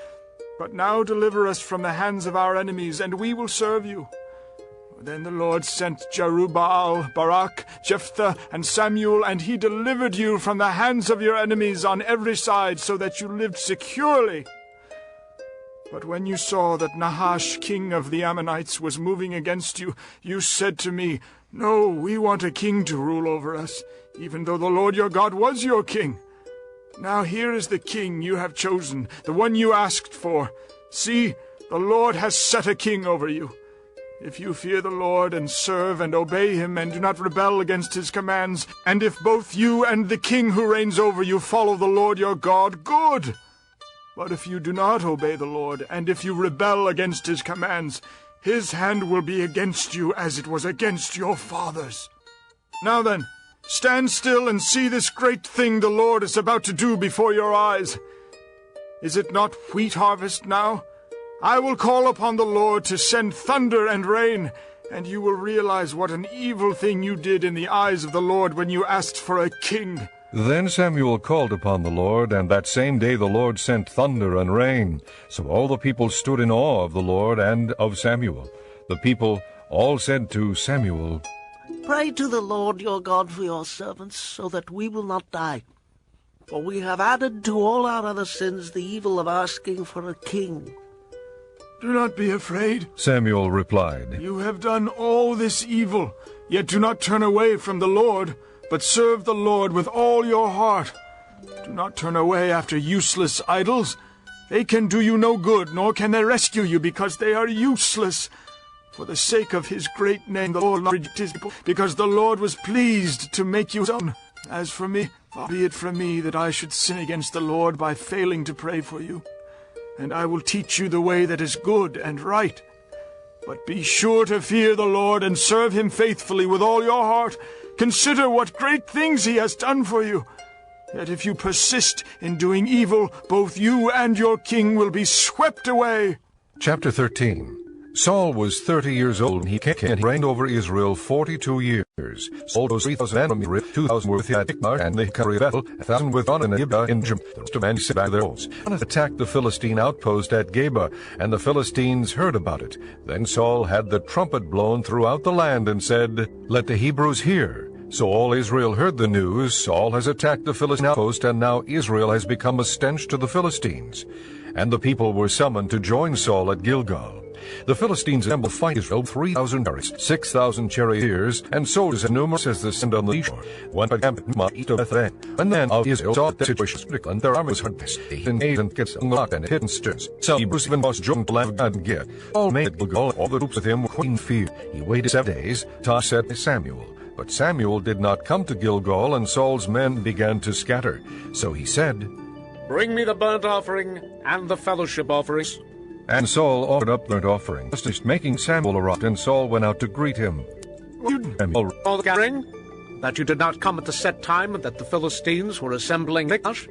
But now deliver us from the hands of our enemies, and we will serve you. Then the Lord sent Jerubbaal, Barak, Jephthah, and Samuel, and he delivered you from the hands of your enemies on every side, so that you lived securely. But when you saw that Nahash, king of the Ammonites, was moving against you, you said to me, No, we want a king to rule over us, even though the Lord your God was your king. Now here is the king you have chosen, the one you asked for. See, the Lord has set a king over you. If you fear the Lord and serve and obey him and do not rebel against his commands, and if both you and the king who reigns over you follow the Lord your God, good. But if you do not obey the Lord, and if you rebel against his commands, his hand will be against you as it was against your fathers. Now then, stand still and see this great thing the Lord is about to do before your eyes. Is it not wheat harvest now? I will call upon the Lord to send thunder and rain, and you will realize what an evil thing you did in the eyes of the Lord when you asked for a king. Then Samuel called upon the Lord, and that same day the Lord sent thunder and rain. So all the people stood in awe of the Lord and of Samuel. The people all said to Samuel, Pray to the Lord your God for your servants, so that we will not die. For we have added to all our other sins the evil of asking for a king. Do not be afraid, Samuel replied. You have done all this evil, yet do not turn away from the Lord, but serve the Lord with all your heart. Do not turn away after useless idols. They can do you no good, nor can they rescue you, because they are useless. For the sake of his great name, the Lord rejected his people, because the Lord was pleased to make you his own. As for me, far be it from me that I should sin against the Lord by failing to pray for you. And I will teach you the way that is good and right. But be sure to fear the Lord and serve him faithfully with all your heart. Consider what great things he has done for you. Yet if you persist in doing evil, both you and your king will be swept away. Chapter 13. Saul was 30 years old, and he reigned over Israel 42 years. Saul was 3,000 enemies, 2,000 were with him at Michmash and the country of Bethel, 1,000 with on and Gibeah in Jim. The rest of men set back their oaths. Jonathan attacked the Philistine outpost at Geba, and the Philistines heard about it. Then Saul had the trumpet blown throughout the land and said, Let the Hebrews hear. So all Israel heard the news. Saul has attacked the Philistine outpost, and now Israel has become a stench to the Philistines. And the people were summoned to join Saul at Gilgal. The Philistines assembled to fight Israel, 3,000 chariots, 6,000 charioteers, and soldiers as numerous as the sand on the shore. One by camp at east of Bethlehem. When men of Israel saw the situation, and their armies had this, they engaged and gets unlocked and hidden stairs. Some Hebrews even was joined to land of God and Gid. All made Gilgal, all the troops with him were in fear. He waited 7 days. God said to Samuel. But Samuel did not come to Gilgal, and Saul's men began to scatter. So he said, Bring me the burnt offering and the fellowship offerings. And Saul offered up burnt offering, just making Samuel arrive, and Saul went out to greet him. All the gathering, that you did not come at the set time, and that the Philistines were assembling Michmash.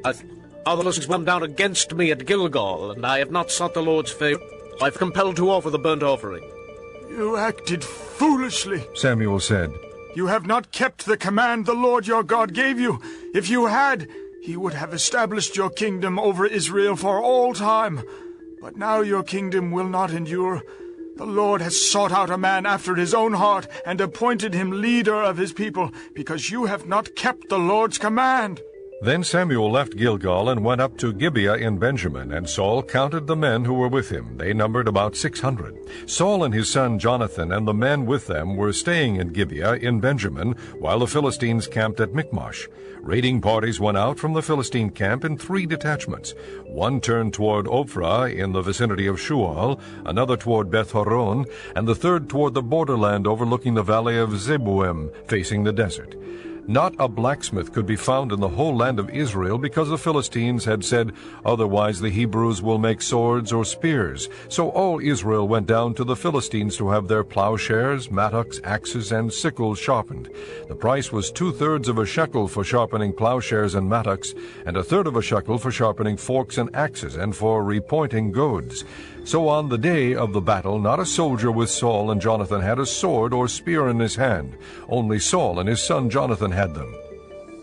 All the Philistines went down against me at Gilgal, and I have not sought the Lord's favor. I've compelled to offer the burnt offering. You acted foolishly, Samuel said. You have not kept the command the Lord your God gave you. If you had, he would have established your kingdom over Israel for all time. But now your kingdom will not endure. The Lord has sought out a man after his own heart and appointed him leader of his people, because you have not kept the Lord's command. Then Samuel left Gilgal and went up to Gibeah in Benjamin, and Saul counted the men who were with him. They numbered about 600. Saul and his son Jonathan and the men with them were staying in Gibeah in Benjamin, while the Philistines camped at Michmash. Raiding parties went out from the Philistine camp in 3 detachments. One turned toward Ophrah in the vicinity of Shual, another toward Beth-horon, and the third toward the borderland overlooking the valley of Zeboim, facing the desert. Not a blacksmith could be found in the whole land of Israel, because the Philistines had said, Otherwise the Hebrews will make swords or spears. So all Israel went down to the Philistines to have their plowshares, mattocks, axes, and sickles sharpened. The price was 2/3 of a shekel for sharpening plowshares and mattocks, and 1/3 of a shekel for sharpening forks and axes, and for repointing goads. So on the day of the battle, not a soldier with Saul and Jonathan had a sword or spear in his hand. Only Saul and his son Jonathan had them.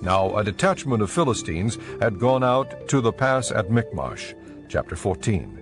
Now a detachment of Philistines had gone out to the pass at Michmash. Chapter 14.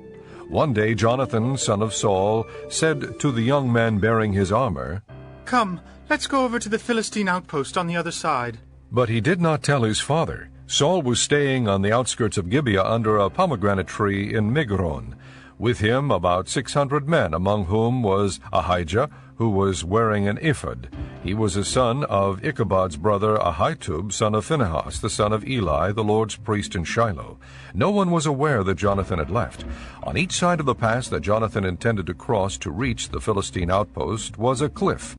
One day Jonathan, son of Saul, said to the young man bearing his armor, Come, let's go over to the Philistine outpost on the other side. But he did not tell his father. Saul was staying on the outskirts of Gibeah under a pomegranate tree in Migron. With him about 600 men, among whom was Ahijah, who was wearing an ephod. He was a son of Ichabod's brother Ahitub, son of Phinehas, the son of Eli, the Lord's priest in Shiloh. No one was aware that Jonathan had left. On each side of the pass that Jonathan intended to cross to reach the Philistine outpost was a cliff.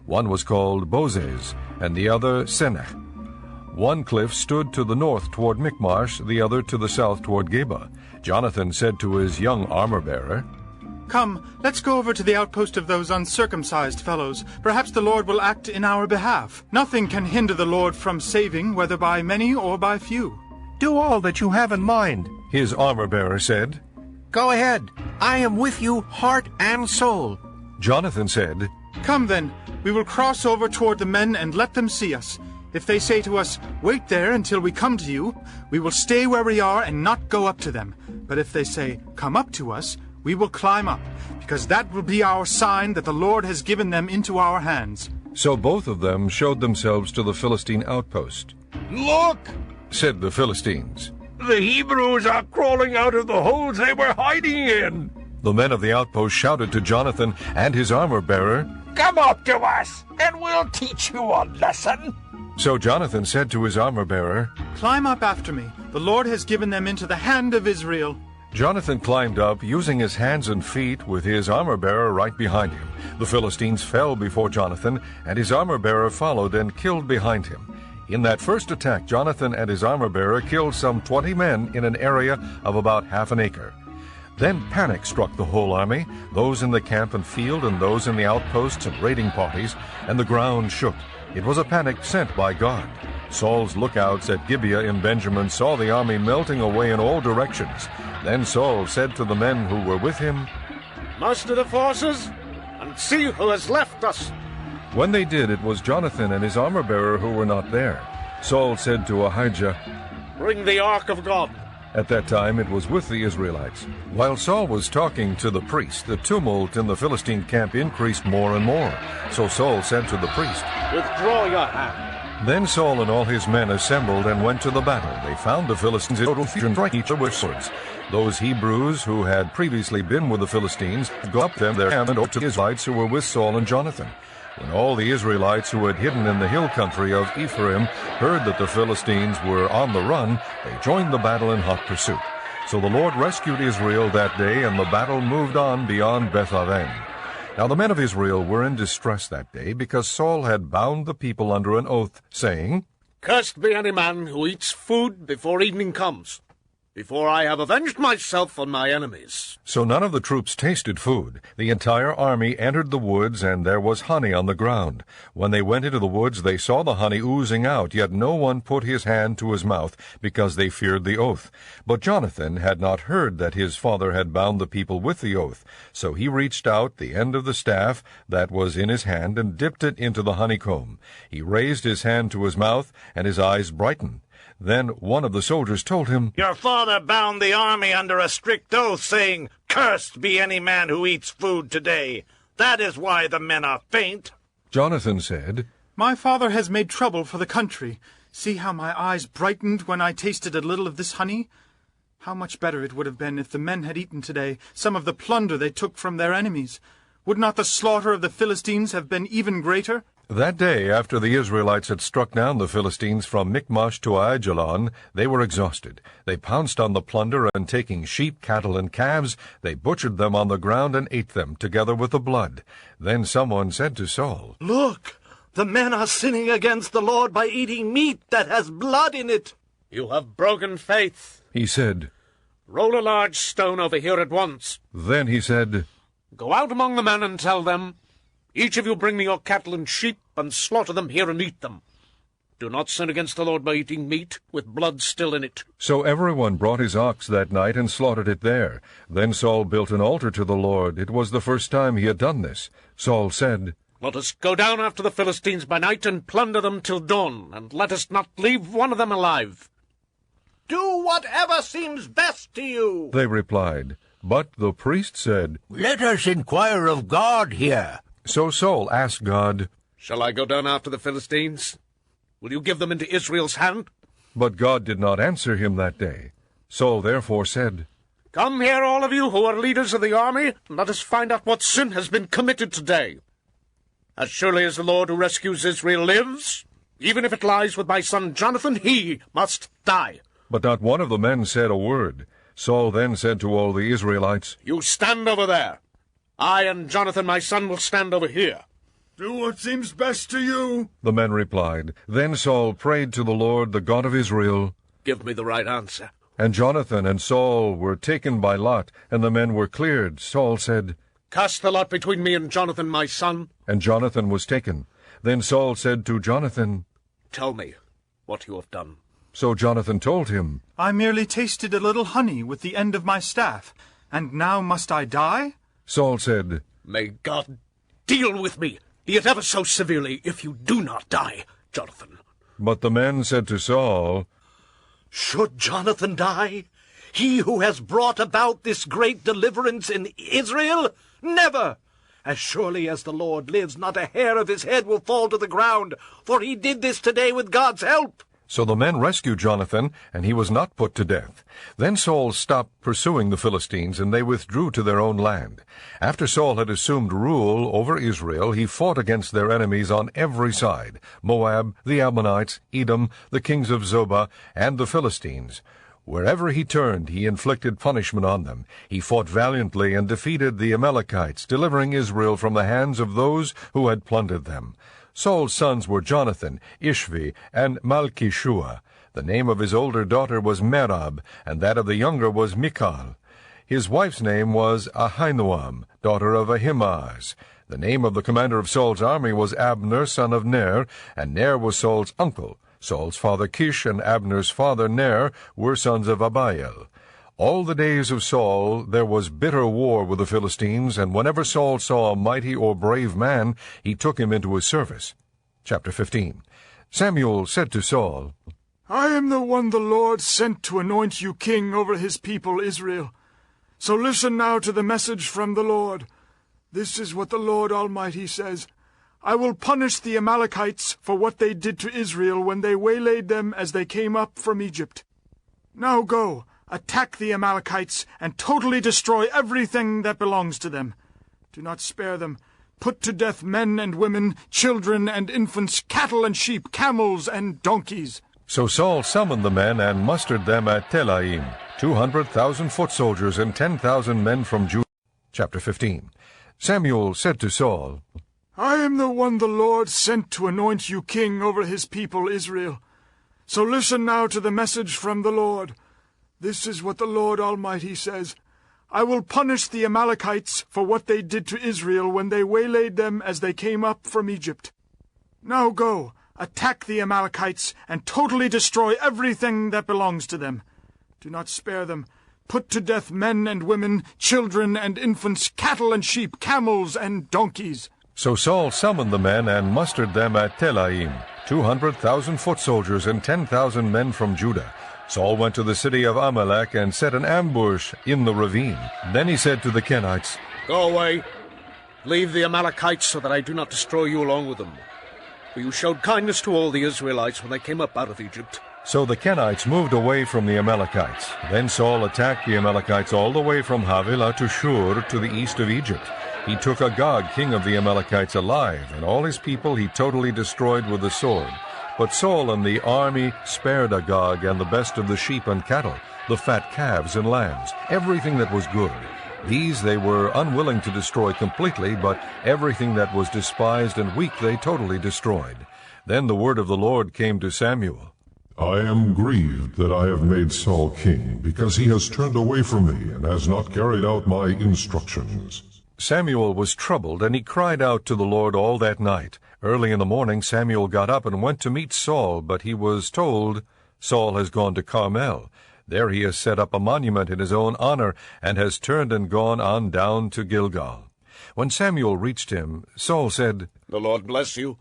One was called Bozez, and the other Senech. One cliff stood to the north toward Michmash, the other to the south toward Geba. Jonathan said to his young armor-bearer, Come, let's go over to the outpost of those uncircumcised fellows. Perhaps the Lord will act in our behalf. Nothing can hinder the Lord from saving, whether by many or by few. Do all that you have in mind, his armor-bearer said. Go ahead. I am with you, heart and soul. Jonathan said, Come then, we will cross over toward the men and let them see us. If they say to us, Wait there until we come to you, we will stay where we are and not go up to them. But if they say, Come up to us, we will climb up, because that will be our sign that the Lord has given them into our hands. So both of them showed themselves to the Philistine outpost. Look, said the Philistines. the Hebrews are crawling out of the holes they were hiding in. The men of the outpost shouted to Jonathan and his armor-bearer, Come up to us, and we'll teach you a lesson. So Jonathan said to his armor-bearer, Climb up after me. The Lord has given them into the hand of Israel. Jonathan climbed up, using his hands and feet, with his armor-bearer right behind him. The Philistines fell before Jonathan, and his armor-bearer followed and killed behind him. In that first attack, Jonathan and his armor-bearer killed some 20 men in an area of about half an acre. Then panic struck the whole army, those in the camp and field and those in the outposts and raiding parties, and the ground shook. It was a panic sent by God. Saul's lookouts at Gibeah in Benjamin saw the army melting away in all directions. Then Saul said to the men who were with him, Muster the forces, and see who has left us. When they did, it was Jonathan and his armor-bearer who were not there. Saul said to Ahijah, Bring the ark of God. At that time it was with the Israelites. While Saul was talking to the priest, the tumult in the Philistine camp increased more and more. So Saul said to the priest, Withdraw your hand. Then Saul and all his men assembled and went to the battle. They found the Philistines in total fusion, striking each other with swords. Those Hebrews who had previously been with the Philistines got up them their camp and over to the Israelites who were with Saul and Jonathan. When all the Israelites who had hidden in the hill country of Ephraim heard that the Philistines were on the run, they joined the battle in hot pursuit. So the Lord rescued Israel that day, and the battle moved on beyond Beth-aven. Now the men of Israel were in distress that day, because Saul had bound the people under an oath, saying, Cursed be any man who eats food before evening comes, before I have avenged myself on my enemies. So none of the troops tasted food. The entire army entered the woods, and there was honey on the ground. When they went into the woods, they saw the honey oozing out, yet no one put his hand to his mouth, because they feared the oath. But Jonathan had not heard that his father had bound the people with the oath. So he reached out the end of the staff that was in his hand, and dipped it into the honeycomb. He raised his hand to his mouth, and his eyes brightened. Then one of the soldiers told him, Your father bound the army under a strict oath, saying, Cursed be any man who eats food today. That is why the men are faint. Jonathan said, My father has made trouble for the country. See how my eyes brightened when I tasted a little of this honey? How much better it would have been if the men had eaten today some of the plunder they took from their enemies. Would not the slaughter of the Philistines have been even greater? That day, after the Israelites had struck down the Philistines from Michmash to Aijalon, they were exhausted. They pounced on the plunder, and taking sheep, cattle, and calves, they butchered them on the ground and ate them, together with the blood. Then someone said to Saul, Look, the men are sinning against the Lord by eating meat that has blood in it. You have broken faith. He said. Roll a large stone over here at once. Then he said, Go out among the men and tell them, Each of you bring me your cattle and sheep, and slaughter them here and eat them. Do not sin against the Lord by eating meat with blood still in it. So everyone brought his ox that night and slaughtered it there. Then Saul built an altar to the Lord. It was the first time he had done this. Saul said, Let us go down after the Philistines by night and plunder them till dawn, and let us not leave one of them alive. Do whatever seems best to you. They replied. But the priest said, Let us inquire of God here. So Saul asked God, Shall I go down after the Philistines? Will you give them into Israel's hand? But God did not answer him that day. Saul therefore said, Come here, all of you who are leaders of the army, and let us find out what sin has been committed today. As surely as the Lord who rescues Israel lives, even if it lies with my son Jonathan, he must die. But not one of the men said a word. Saul then said to all the Israelites, You stand over there. I and Jonathan my son will stand over here. Do what seems best to you, the men replied. Then Saul prayed to the Lord, the God of Israel. Give me the right answer. And Jonathan and Saul were taken by lot, and the men were cleared. Saul said, Cast the lot between me and Jonathan my son. And Jonathan was taken. Then Saul said to Jonathan, Tell me what you have done. So Jonathan told him, I merely tasted a little honey with the end of my staff, and now must I die? Saul said, May God deal with me, be it ever so severely, if you do not die, Jonathan. But the men said to Saul, Should Jonathan die? He who has brought about this great deliverance in Israel? Never! As surely as the Lord lives, not a hair of his head will fall to the ground, for he did this today with God's help. So the men rescued Jonathan, and he was not put to death. Then Saul stopped pursuing the Philistines, and they withdrew to their own land. After Saul had assumed rule over Israel, he fought against their enemies on every side, Moab, the Ammonites, Edom, the kings of Zobah, and the Philistines. Wherever he turned, he inflicted punishment on them. He fought valiantly and defeated the Amalekites, delivering Israel from the hands of those who had plundered them. Saul's sons were Jonathan, Ishvi, and Malchishua. The name of his older daughter was Merab, and that of the younger was Michal. His wife's name was Ahinoam, daughter of Ahimaaz. The name of the commander of Saul's army was Abner, son of Ner, and Ner was Saul's uncle. Saul's father Kish and Abner's father Ner were sons of Abiel. All the days of Saul there was bitter war with the Philistines, and whenever Saul saw a mighty or brave man, he took him into his service. Chapter 15. Samuel said to Saul, I am the one the Lord sent to anoint you king over his people Israel. So listen now to the message from the Lord. This is what the Lord Almighty says. I will punish the Amalekites for what they did to Israel when they waylaid them as they came up from Egypt. Now go, attack the Amalekites, and totally destroy everything that belongs to them. Do not spare them. Put to death men and women, children and infants, cattle and sheep, camels and donkeys. So Saul summoned the men and mustered them at Telaim, 200,000 foot soldiers and 10,000 men from Judah. Chapter 15. Samuel said to Saul, I am the one the Lord sent to anoint you king over his people Israel. So listen now to the message from the Lord. This is what the Lord Almighty says. I will punish the Amalekites for what they did to Israel when they waylaid them as they came up from Egypt. Now go, attack the Amalekites, and totally destroy everything that belongs to them. Do not spare them. Put to death men and women, children and infants, cattle and sheep, camels and donkeys. So Saul summoned the men and mustered them at Telaim, 200,000 foot soldiers and 10,000 men from Judah. Saul went to the city of Amalek and set an ambush in the ravine. Then he said to the Kenites, Go away. Leave the Amalekites so that I do not destroy you along with them. For you showed kindness to all the Israelites when they came up out of Egypt. So the Kenites moved away from the Amalekites. Then Saul attacked the Amalekites all the way from Havilah to Shur to the east of Egypt. He took Agag, king of the Amalekites, alive, and all his people he totally destroyed with the sword. But Saul and the army spared Agag and the best of the sheep and cattle, the fat calves and lambs, everything that was good. These they were unwilling to destroy completely, but everything that was despised and weak they totally destroyed. Then the word of the Lord came to Samuel. I am grieved that I have made Saul king, because he has turned away from me and has not carried out my instructions. Samuel was troubled, and he cried out to the Lord all that night. Early in the morning Samuel got up and went to meet Saul, but he was told, Saul has gone to Carmel. There he has set up a monument in his own honor, and has turned and gone on down to Gilgal. When Samuel reached him, Saul said, The Lord bless you.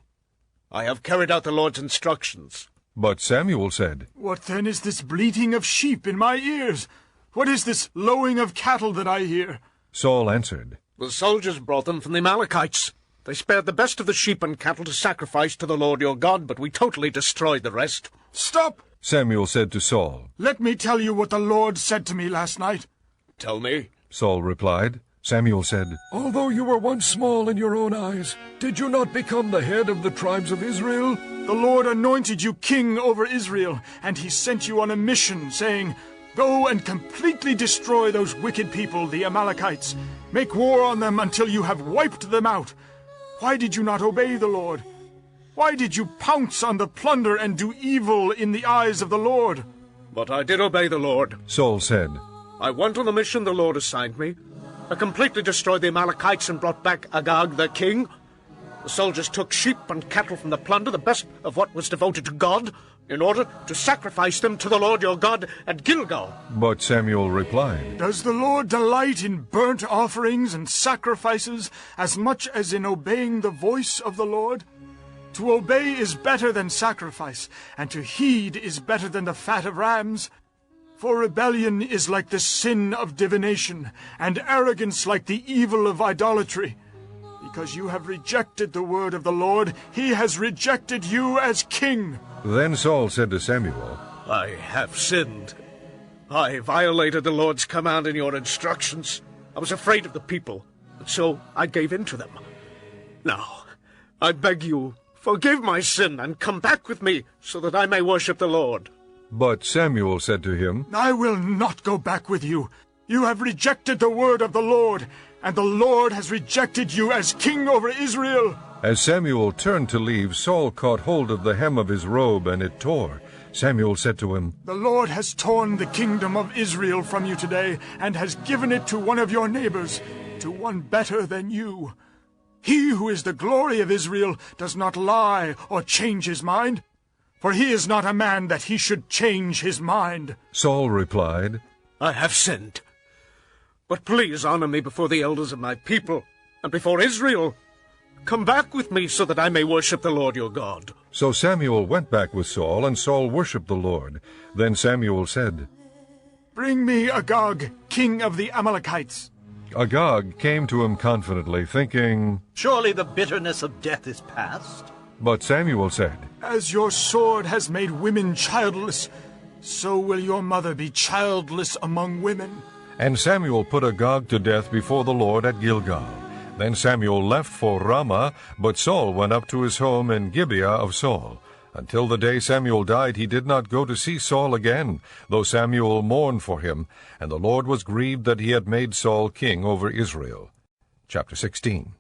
I have carried out the Lord's instructions. But Samuel said, What then is this bleating of sheep in my ears? What is this lowing of cattle that I hear? Saul answered, The soldiers brought them from the Amalekites. They spared the best of the sheep and cattle to sacrifice to the Lord your God, but we totally destroyed the rest. Stop! Samuel said to Saul. Let me tell you what the Lord said to me last night. Tell me. Saul replied. Samuel said, Although you were once small in your own eyes, did you not become the head of the tribes of Israel? The Lord anointed you king over Israel, and he sent you on a mission, saying, Go and completely destroy those wicked people, the Amalekites. Make war on them until you have wiped them out. Why did you not obey the Lord? Why did you pounce on the plunder and do evil in the eyes of the Lord? But I did obey the Lord. Saul said, I went on the mission the Lord assigned me. I completely destroyed the Amalekites and brought back Agag the king. The soldiers took sheep and cattle from the plunder, the best of what was devoted to God, in order to sacrifice them to the Lord your God at Gilgal. But Samuel replied, Does the Lord delight in burnt offerings and sacrifices as much as in obeying the voice of the Lord? To obey is better than sacrifice, and to heed is better than the fat of rams. For rebellion is like the sin of divination, and arrogance like the evil of idolatry. Because you have rejected the word of the Lord, he has rejected you as king. Then Saul said to Samuel, I have sinned. I violated the Lord's command and your instructions. I was afraid of the people, and so I gave in to them. Now, I beg you, forgive my sin and come back with me so that I may worship the Lord. But Samuel said to him, I will not go back with you. You have rejected the word of the Lord, and the Lord has rejected you as king over Israel. As Samuel turned to leave, Saul caught hold of the hem of his robe, and it tore. Samuel said to him, The Lord has torn the kingdom of Israel from you today, and has given it to one of your neighbors, to one better than you. He who is the glory of Israel does not lie or change his mind, for he is not a man that he should change his mind. Saul replied, I have sinned. But please honor me before the elders of my people and before Israel. Come back with me so that I may worship the Lord your God. So Samuel went back with Saul, and Saul worshipped the Lord. Then Samuel said, Bring me Agag, king of the Amalekites. Agag came to him confidently, thinking, Surely the bitterness of death is past. But Samuel said, As your sword has made women childless, so will your mother be childless among women. And Samuel put Agag to death before the Lord at Gilgal. Then Samuel left for Ramah, but Saul went up to his home in Gibeah of Saul. Until the day Samuel died, he did not go to see Saul again, though Samuel mourned for him, and the Lord was grieved that he had made Saul king over Israel. Chapter 16.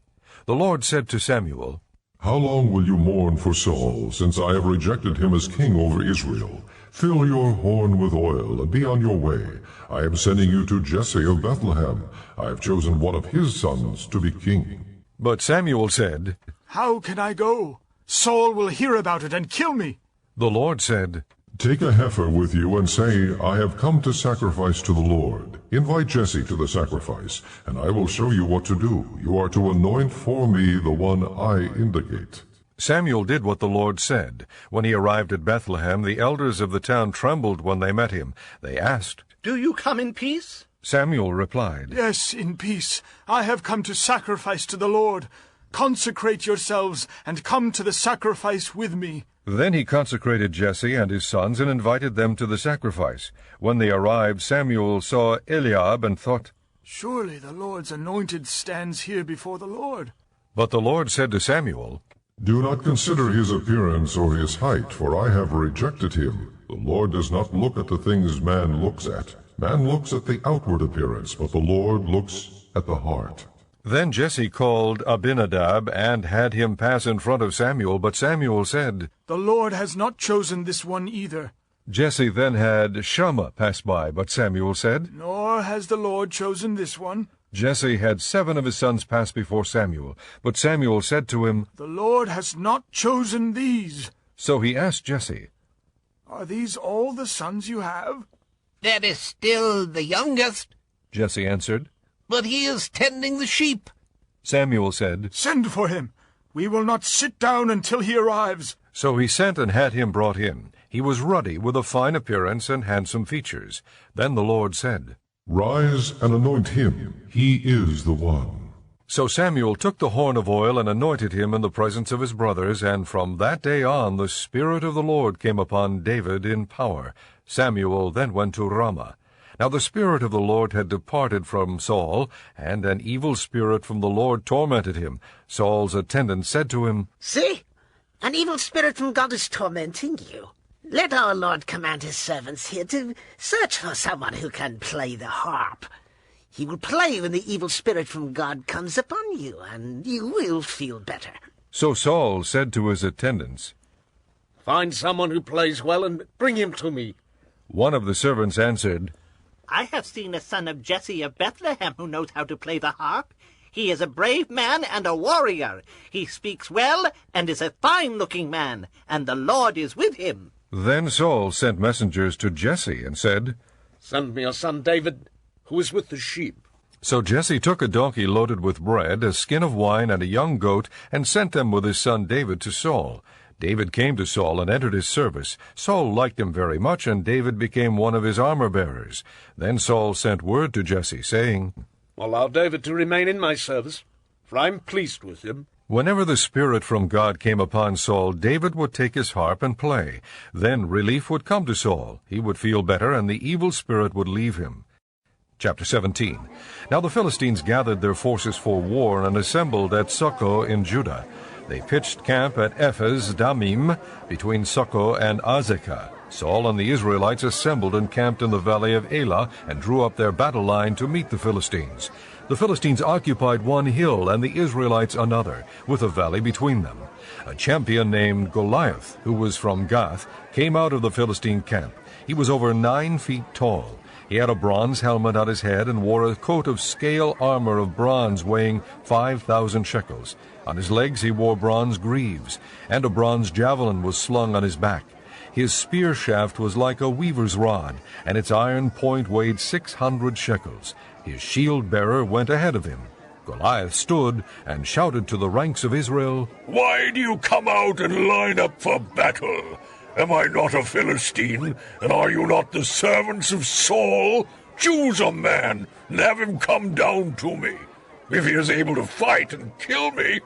The Lord said to Samuel, How long will you mourn for Saul, since I have rejected him as king over Israel? Fill your horn with oil, and be on your way. I am sending you to Jesse of Bethlehem. I have chosen one of his sons to be king. But Samuel said, How can I go? Saul will hear about it and kill me. The Lord said, Take a heifer with you and say, I have come to sacrifice to the Lord. Invite Jesse to the sacrifice, and I will show you what to do. You are to anoint for me the one I indicate. Samuel did what the Lord said. When he arrived at Bethlehem, the elders of the town trembled when they met him. They asked, Do you come in peace? Samuel replied, Yes, in peace. I have come to sacrifice to the Lord. Consecrate yourselves and come to the sacrifice with me. Then he consecrated Jesse and his sons and invited them to the sacrifice. When they arrived, Samuel saw Eliab and thought, Surely the Lord's anointed stands here before the Lord. But the Lord said to Samuel, Do not consider his appearance or his height, for I have rejected him. The Lord does not look at the things man looks at. Man looks at the outward appearance, but the Lord looks at the heart. Then Jesse called Abinadab and had him pass in front of Samuel, but Samuel said, The Lord has not chosen this one either. Jesse then had Shammah pass by, but Samuel said, Nor has the Lord chosen this one. Jesse had 7 of his sons pass before Samuel, but Samuel said to him, The Lord has not chosen these. So he asked Jesse, Are these all the sons you have? That is still the youngest, Jesse answered. but he is tending the sheep. Samuel said, Send for him. We will not sit down until he arrives. So he sent and had him brought in. He was ruddy, with a fine appearance and handsome features. Then the Lord said, Rise and anoint him. He is the one. So Samuel took the horn of oil and anointed him in the presence of his brothers, and from that day on the Spirit of the Lord came upon David in power. Samuel then went to Ramah. Now the Spirit of the Lord had departed from Saul, and an evil spirit from the Lord tormented him. Saul's attendant said to him, See, an evil spirit from God is tormenting you. Let our Lord command his servants here to search for someone who can play the harp. He will play when the evil spirit from God comes upon you, and you will feel better. So Saul said to his attendants, Find someone who plays well and bring him to me. One of the servants answered, I have seen a son of Jesse of Bethlehem who knows how to play the harp. He is a brave man and a warrior. He speaks well and is a fine-looking man, and the Lord is with him. Then Saul sent messengers to Jesse and said, Send me your son David, who is with the sheep. So Jesse took a donkey loaded with bread, a skin of wine, and a young goat, and sent them with his son David to Saul. David came to Saul and entered his service. Saul liked him very much, and David became one of his armor-bearers. Then Saul sent word to Jesse, saying, Allow David to remain in my service, for I am pleased with him. Whenever the Spirit from God came upon Saul, David would take his harp and play. Then relief would come to Saul. He would feel better, and the evil spirit would leave him. Chapter 17. Now the Philistines gathered their forces for war and assembled at Socoh in Judah. They pitched camp at Ephes Dammim, between Socoh and Azekah. Saul and the Israelites assembled and camped in the valley of Elah, and drew up their battle line to meet the Philistines. The Philistines occupied one hill, and the Israelites another, with a valley between them. A champion named Goliath, who was from Gath, came out of the Philistine camp. He was over 9 feet tall. He had a bronze helmet on his head and wore a coat of scale armor of bronze weighing 5,000 shekels. On his legs he wore bronze greaves, and a bronze javelin was slung on his back. His spear shaft was like a weaver's rod, and its iron point weighed 600 shekels. His shield-bearer went ahead of him. Goliath stood and shouted to the ranks of Israel, Why do you come out and line up for battle? Am I not a Philistine, and are you not the servants of Saul? Choose a man, and have him come down to me. If he is able to fight and kill me,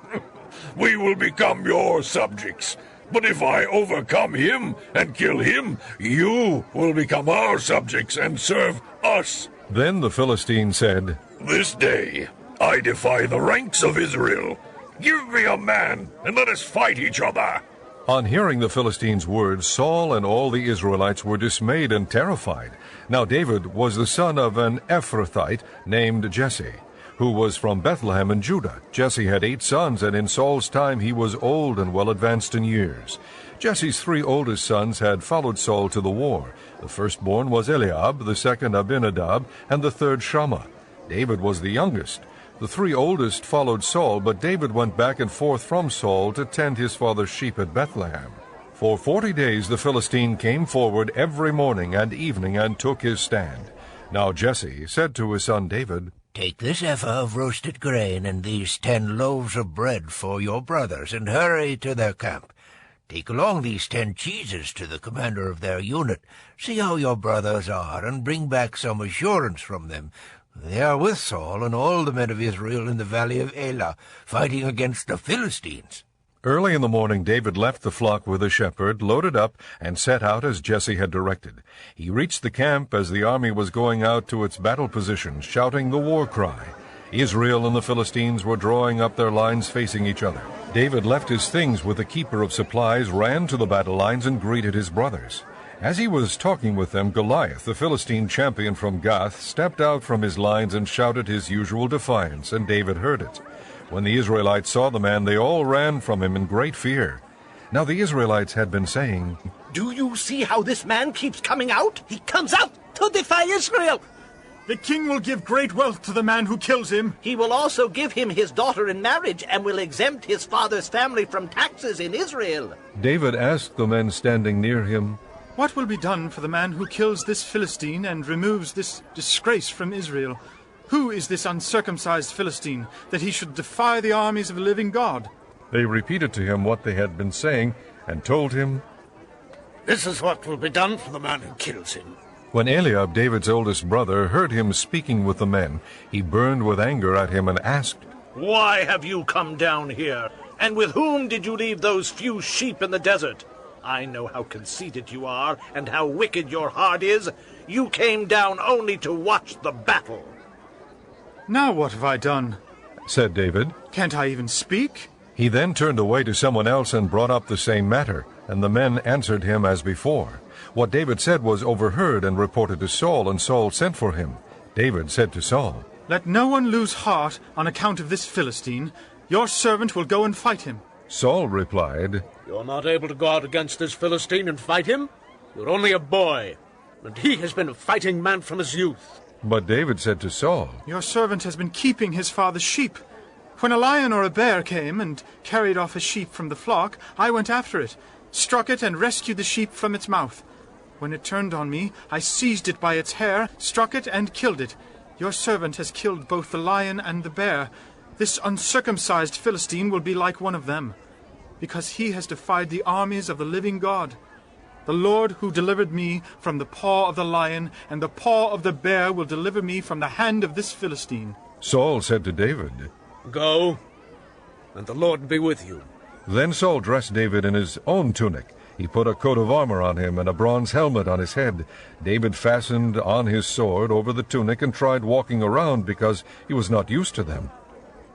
we will become your subjects. But if I overcome him and kill him, you will become our subjects and serve us. Then the Philistine said, This day I defy the ranks of Israel. Give me a man, and let us fight each other. On hearing the Philistines' words, Saul and all the Israelites were dismayed and terrified. Now David was the son of an Ephrathite named Jesse, who was from Bethlehem in Judah. Jesse had 8 sons, and in Saul's time he was old and well advanced in years. Jesse's 3 oldest sons had followed Saul to the war. The firstborn was Eliab, the second Abinadab, and the third Shammah. David was the youngest. The 3 oldest followed Saul, but David went back and forth from Saul to tend his father's sheep at Bethlehem. For 40 days the Philistine came forward every morning and evening and took his stand. Now Jesse said to his son David, Take this ephah of roasted grain and these 10 loaves of bread for your brothers, and hurry to their camp. Take along these 10 cheeses to the commander of their unit. See how your brothers are, and bring back some assurance from them. They are with Saul and all the men of Israel in the valley of Elah, fighting against the Philistines. Early in the morning David left the flock with a shepherd, loaded up, and set out as Jesse had directed. He reached the camp as the army was going out to its battle positions, shouting the war cry. Israel and the Philistines were drawing up their lines facing each other. David left his things with the keeper of supplies, ran to the battle lines, and greeted his brothers. As he was talking with them, Goliath, the Philistine champion from Gath, stepped out from his lines and shouted his usual defiance, and David heard it. When the Israelites saw the man, they all ran from him in great fear. Now the Israelites had been saying, Do you see how this man keeps coming out? He comes out to defy Israel. The king will give great wealth to the man who kills him. He will also give him his daughter in marriage and will exempt his father's family from taxes in Israel. David asked the men standing near him, What will be done for the man who kills this Philistine and removes this disgrace from Israel? Who is this uncircumcised Philistine, that he should defy the armies of the living God? They repeated to him what they had been saying, and told him, This is what will be done for the man who kills him. When Eliab, David's oldest brother, heard him speaking with the men, he burned with anger at him and asked, Why have you come down here? And with whom did you leave those few sheep in the desert? I know how conceited you are, and how wicked your heart is. You came down only to watch the battle. Now what have I done? said David. Can't I even speak? He then turned away to someone else and brought up the same matter, and the men answered him as before. What David said was overheard and reported to Saul, and Saul sent for him. David said to Saul, Let no one lose heart on account of this Philistine. Your servant will go and fight him. Saul replied, You're not able to go out against this Philistine and fight him? You're only a boy, and he has been a fighting man from his youth. But David said to Saul, Your servant has been keeping his father's sheep. When a lion or a bear came and carried off a sheep from the flock, I went after it, struck it, and rescued the sheep from its mouth. When it turned on me, I seized it by its hair, struck it, and killed it. Your servant has killed both the lion and the bear. This uncircumcised Philistine will be like one of them, because he has defied the armies of the living God. The Lord who delivered me from the paw of the lion and the paw of the bear will deliver me from the hand of this Philistine. Saul said to David, Go, and the Lord be with you. Then Saul dressed David in his own tunic. He put a coat of armor on him and a bronze helmet on his head. David fastened on his sword over the tunic and tried walking around because he was not used to them.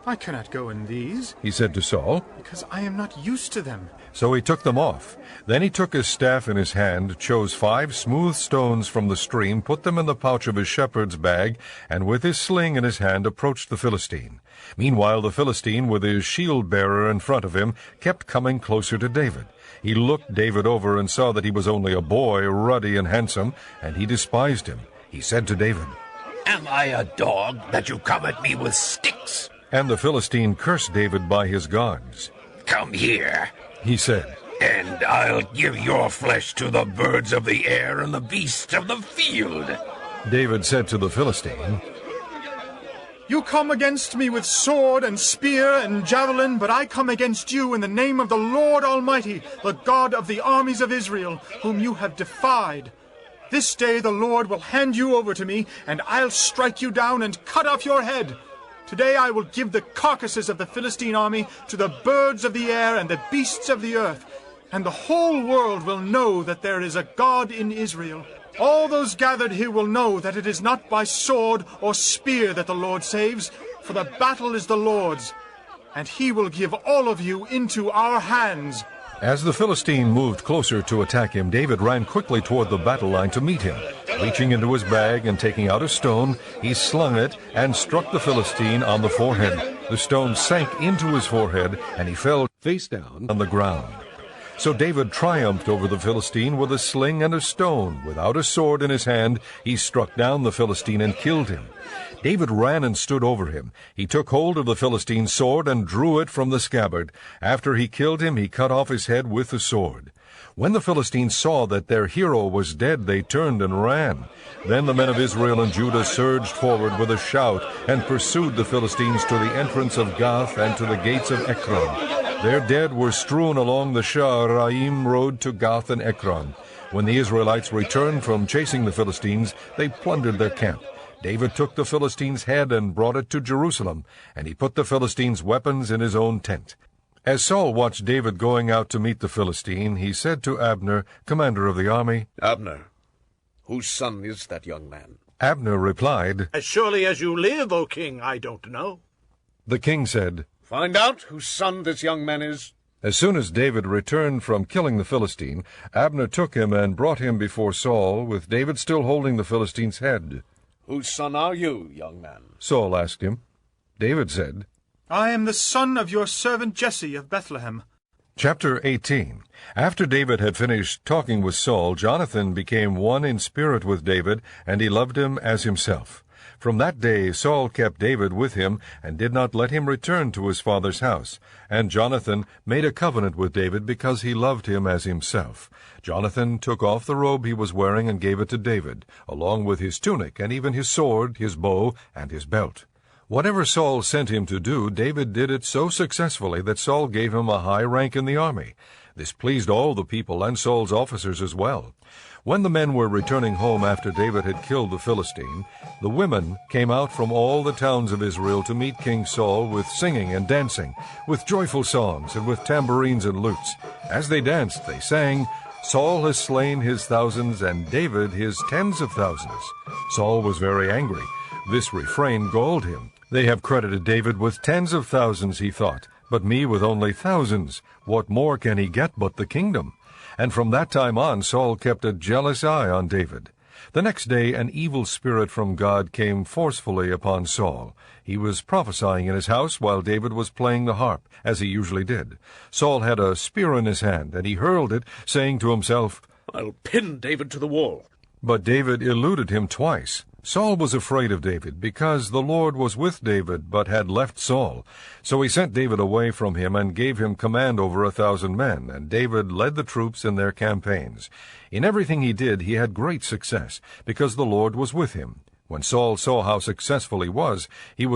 I cannot go in these, he said to Saul, because I am not used to them. So he took them off. Then he took his staff in his hand, chose 5 smooth stones from the stream, put them in the pouch of his shepherd's bag, and with his sling in his hand approached the Philistine. Meanwhile the Philistine, with his shield-bearer in front of him, kept coming closer to David. He looked David over and saw that he was only a boy, ruddy and handsome, and he despised him. He said to David, Am I a dog that you come at me with sticks? And the Philistine cursed David by his gods. Come here, he said, and I'll give your flesh to the birds of the air and the beasts of the field. David said to the Philistine, You come against me with sword and spear and javelin, but I come against you in the name of the Lord Almighty, the God of the armies of Israel, whom you have defied. This day the Lord will hand you over to me, and I'll strike you down and cut off your head. Today I will give the carcasses of the Philistine army to the birds of the air and the beasts of the earth, and the whole world will know that there is a God in Israel. All those gathered here will know that it is not by sword or spear that the Lord saves, for the battle is the Lord's, and he will give all of you into our hands. As the Philistine moved closer to attack him, David ran quickly toward the battle line to meet him. Reaching into his bag and taking out a stone, he slung it and struck the Philistine on the forehead. The stone sank into his forehead, and he fell face down on the ground. So David triumphed over the Philistine with a sling and a stone. Without a sword in his hand, he struck down the Philistine and killed him. David ran and stood over him. He took hold of the Philistine's sword and drew it from the scabbard. After he killed him, he cut off his head with the sword. When the Philistines saw that their hero was dead, they turned and ran. Then the men of Israel and Judah surged forward with a shout and pursued the Philistines to the entrance of Gath and to the gates of Ekron. Their dead were strewn along the Sha'araim road to Gath and Ekron. When the Israelites returned from chasing the Philistines, they plundered their camp. David took the Philistine's head and brought it to Jerusalem, and he put the Philistine's weapons in his own tent. As Saul watched David going out to meet the Philistine, he said to Abner, commander of the army, Abner, whose son is that young man? Abner replied, As surely as you live, O king, I don't know. The king said, Find out whose son this young man is. As soon as David returned from killing the Philistine, Abner took him and brought him before Saul, with David still holding the Philistine's head. Whose son are you, young man? Saul asked him. David said, I am the son of your servant Jesse of Bethlehem. Chapter 18. After David had finished talking with Saul, Jonathan became one in spirit with David, and he loved him as himself. From that day Saul kept David with him, and did not let him return to his father's house. And Jonathan made a covenant with David because he loved him as himself. Jonathan took off the robe he was wearing and gave it to David, along with his tunic, and even his sword, his bow, and his belt. Whatever Saul sent him to do, David did it so successfully that Saul gave him a high rank in the army. This pleased all the people and Saul's officers as well. When the men were returning home after David had killed the Philistine, the women came out from all the towns of Israel to meet King Saul with singing and dancing, with joyful songs and with tambourines and lutes. As they danced, they sang, Saul has slain his thousands, and David his tens of thousands." Saul was very angry. This refrain galled him. "They have credited David with tens of thousands," he thought, "but me with only thousands. What more can he get but the kingdom?" And from that time on Saul kept a jealous eye on David. The next day an evil spirit from God came forcefully upon Saul. He was prophesying in his house while David was playing the harp, as he usually did. Saul had a spear in his hand, and he hurled it, saying to himself, "I'll pin David to the wall." But David eluded him twice. Saul was afraid of David, because the Lord was with David, but had left Saul. So he sent David away from him and gave him command over 1,000 men, and David led the troops in their campaigns. In everything he did he had great success, because the Lord was with him. When Saul saw how successful he was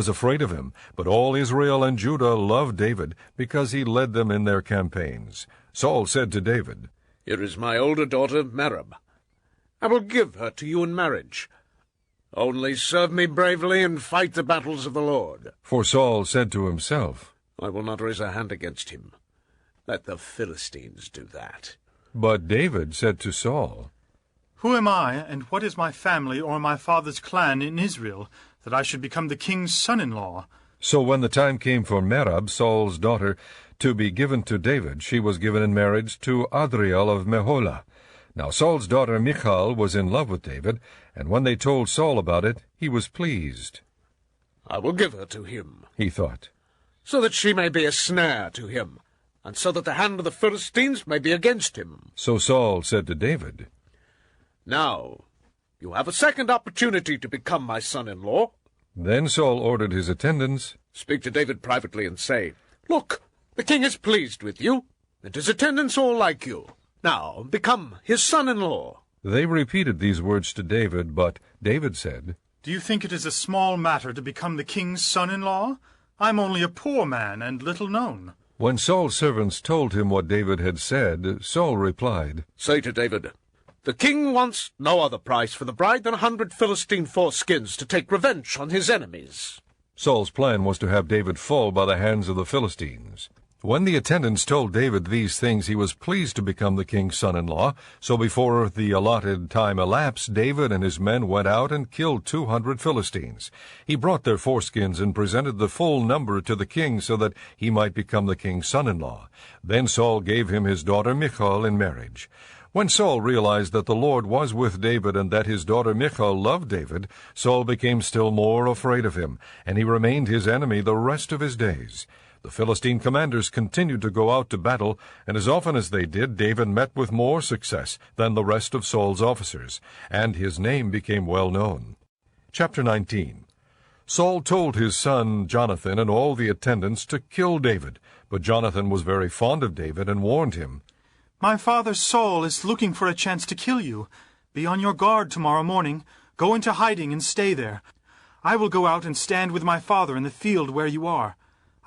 afraid of him, but all Israel and Judah loved David, because he led them in their campaigns. Saul said to David, "Here is my older daughter, Merab. I will give her to you in marriage. Only serve me bravely and fight the battles of the Lord." For Saul said to himself, "I will not raise a hand against him. Let the Philistines do that." But David said to Saul, "Who am I, and what is my family or my father's clan in Israel, that I should become the king's son-in-law?" So when the time came for Merab, Saul's daughter, to be given to David, she was given in marriage to Adriel of Meholah. Now Saul's daughter Michal was in love with David, and when they told Saul about it, he was pleased. "I will give her to him," he thought, "so that she may be a snare to him, and so that the hand of the Philistines may be against him." So Saul said to David, "Now you have a second opportunity to become my son-in-law." Then Saul ordered his attendants, "Speak to David privately and say, 'Look, the king is pleased with you, and his attendants all like you. Now become his son-in-law.'" They repeated these words to David, but David said, "Do you think it is a small matter to become the king's son-in-law? I'm only a poor man and little known." When Saul's servants told him what David had said, Saul replied, "Say to David, 'The king wants no other price for the bride than 100 Philistine foreskins to take revenge on his enemies.'" Saul's plan was to have David fall by the hands of the Philistines. When the attendants told David these things, he was pleased to become the king's son-in-law. So before the allotted time elapsed, David and his men went out and killed 200 Philistines. He brought their foreskins and presented the full number to the king so that he might become the king's son-in-law. Then Saul gave him his daughter Michal in marriage. When Saul realized that the Lord was with David and that his daughter Michal loved David, Saul became still more afraid of him, and he remained his enemy the rest of his days. The Philistine commanders continued to go out to battle, and as often as they did, David met with more success than the rest of Saul's officers, and his name became well known. Chapter 19. Saul told his son Jonathan and all the attendants to kill David, but Jonathan was very fond of David and warned him, "My father Saul is looking for a chance to kill you. Be on your guard tomorrow morning. Go into hiding and stay there. I will go out and stand with my father in the field where you are.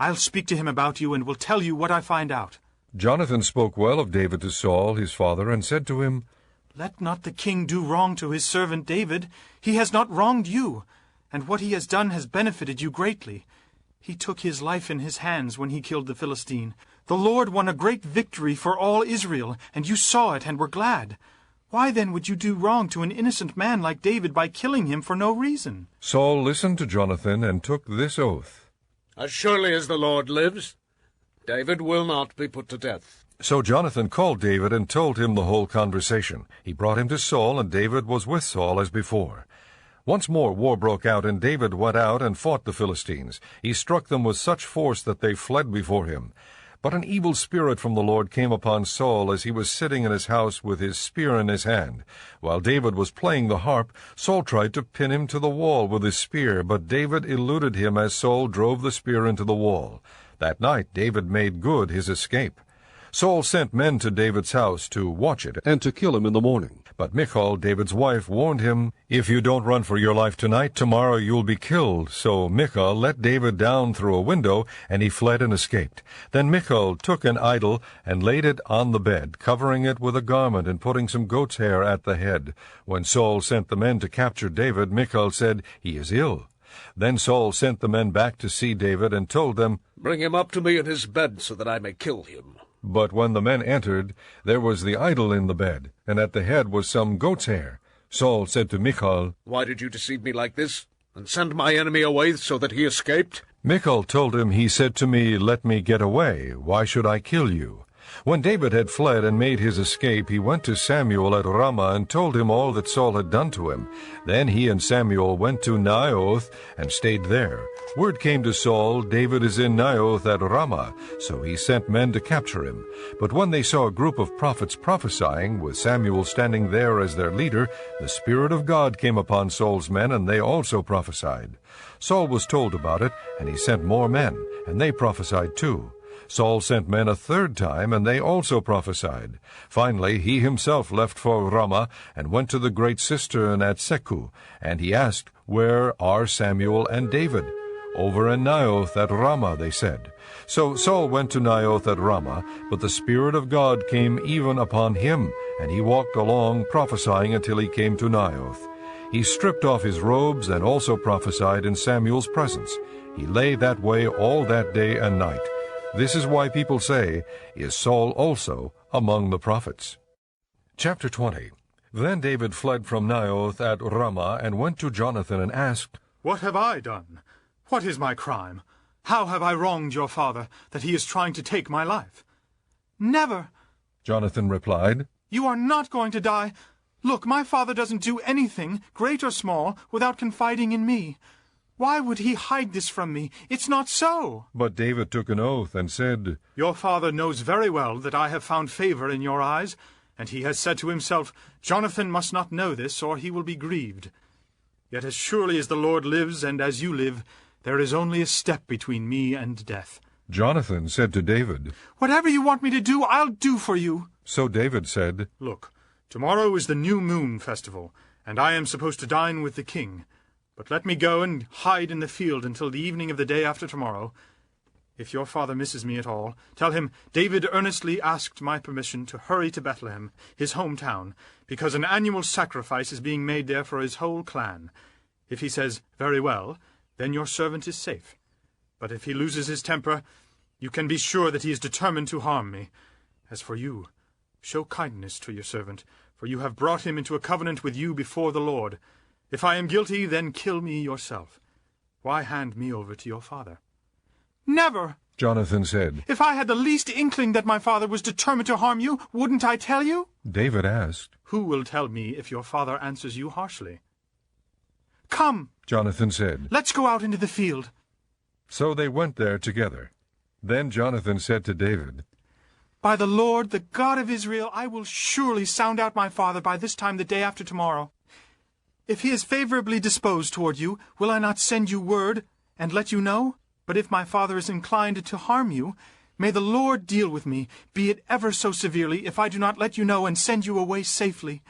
I'll speak to him about you and will tell you what I find out." Jonathan spoke well of David to Saul, his father, and said to him, "Let not the king do wrong to his servant David. He has not wronged you, and what he has done has benefited you greatly. He took his life in his hands when he killed the Philistine. The Lord won a great victory for all Israel, and you saw it and were glad. Why then would you do wrong to an innocent man like David by killing him for no reason?" Saul listened to Jonathan and took this oath, "As surely as the Lord lives, David will not be put to death." So Jonathan called David and told him the whole conversation. He brought him to Saul, and David was with Saul as before. Once more war broke out, and David went out and fought the Philistines. He struck them with such force that they fled before him. But an evil spirit from the Lord came upon Saul as he was sitting in his house with his spear in his hand. While David was playing the harp, Saul tried to pin him to the wall with his spear, but David eluded him as Saul drove the spear into the wall. That night David made good his escape. Saul sent men to David's house to watch it and to kill him in the morning. But Michal, David's wife, warned him, "If you don't run for your life tonight, tomorrow you'll be killed." So Michal let David down through a window, and he fled and escaped. Then Michal took an idol and laid it on the bed, covering it with a garment and putting some goat's hair at the head. When Saul sent the men to capture David, Michal said, "He is ill." Then Saul sent the men back to see David and told them, "Bring him up to me in his bed so that I may kill him." But when the men entered, there was the idol in the bed, and at the head was some goat's hair. Saul said to Michal, Why did you deceive me like this, and send my enemy away so that he escaped? Michal told him, He said to me, Let me get away. Why should I kill you? When David had fled and made his escape, he went to Samuel at Ramah and told him all that Saul had done to him. Then he and Samuel went to Naioth and stayed there. Word came to Saul, David is in Naioth at Ramah, so he sent men to capture him. But when they saw a group of prophets prophesying, with Samuel standing there as their leader, the Spirit of God came upon Saul's men, and they also prophesied. Saul was told about it, and he sent more men, and they prophesied too. Saul sent men a third time, and they also prophesied. Finally, he himself left for Ramah, and went to the great cistern at Seku, and he asked, Where are Samuel and David? Over in Naioth at Ramah, they said. So Saul went to Naioth at Ramah, but the Spirit of God came even upon him, and he walked along prophesying until he came to Naioth. He stripped off his robes and also prophesied in Samuel's presence. He lay that way all that day and night. This is why people say, Is Saul also among the prophets? Chapter 20. Then David fled from Naioth at Ramah and went to Jonathan and asked, What have I done? What is my crime? How have I wronged your father, that he is trying to take my life? Never. Jonathan replied, You are not going to die. Look, my father doesn't do anything, great or small, without confiding in me. Why would he hide this from me? It's not so. But David took an oath and said, Your father knows very well that I have found favor in your eyes, and he has said to himself, Jonathan must not know this, or he will be grieved. Yet as surely as the Lord lives, and as you live, there is only a step between me and death. Jonathan said to David, Whatever you want me to do, I'll do for you. So David said, Look, tomorrow is the new moon festival, and I am supposed to dine with the king. But let me go and hide in the field until the evening of the day after tomorrow. If your father misses me at all, tell him David earnestly asked my permission to hurry to Bethlehem, his hometown, because an annual sacrifice is being made there for his whole clan. If he says, Very well, then your servant is safe. But if he loses his temper, you can be sure that he is determined to harm me. As for you, show kindness to your servant, for you have brought him into a covenant with you before the Lord. If I am guilty, then kill me yourself. Why hand me over to your father? Never, Jonathan said. If I had the least inkling that my father was determined to harm you, wouldn't I tell you? David asked, Who will tell me if your father answers you harshly? Come, Jonathan said. Let's go out into the field. So they went there together. Then Jonathan said to David, By the Lord, the God of Israel, I will surely sound out my father by this time the day after tomorrow. If he is favorably disposed toward you, will I not send you word and let you know? But if my father is inclined to harm you, may the Lord deal with me, be it ever so severely, if I do not let you know and send you away safely.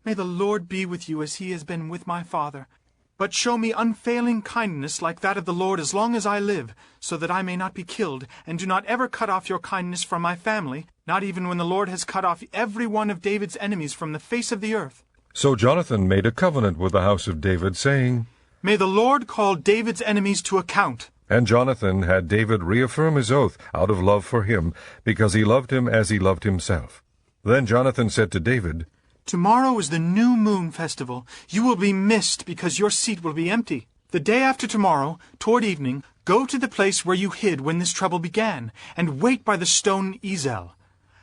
May the Lord be with you as he has been with my father. But show me unfailing kindness like that of the Lord as long as I live, so that I may not be killed, and do not ever cut off your kindness from my family, not even when the Lord has cut off every one of David's enemies from the face of the earth. So Jonathan made a covenant with the house of David, saying, May the Lord call David's enemies to account. And Jonathan had David reaffirm his oath out of love for him, because he loved him as he loved himself. Then Jonathan said to David, Tomorrow is the new moon festival. You will be missed because your seat will be empty. The day after tomorrow, toward evening, go to the place where you hid when this trouble began, and wait by the stone Ezel.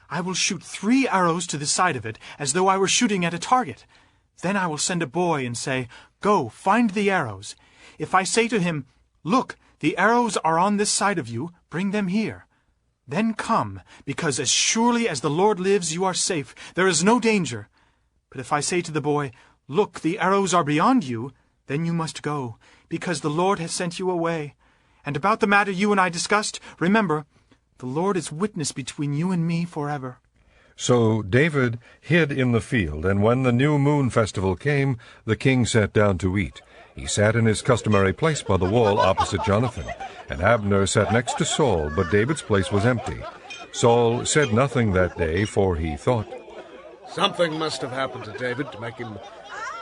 I will shoot 3 arrows to the side of it, as though I were shooting at a target. Then I will send a boy and say, Go, find the arrows. If I say to him, Look, the arrows are on this side of you, bring them here. Then come, because as surely as the Lord lives, you are safe. There is no danger. But if I say to the boy, Look, the arrows are beyond you, then you must go, because the Lord has sent you away. And about the matter you and I discussed, remember, the Lord is witness between you and me forever. So David hid in the field, and when the new moon festival came, the king sat down to eat. He sat in his customary place by the wall opposite Jonathan, and Abner sat next to Saul, but David's place was empty. Saul said nothing that day, for he thought, Something must have happened to David to make him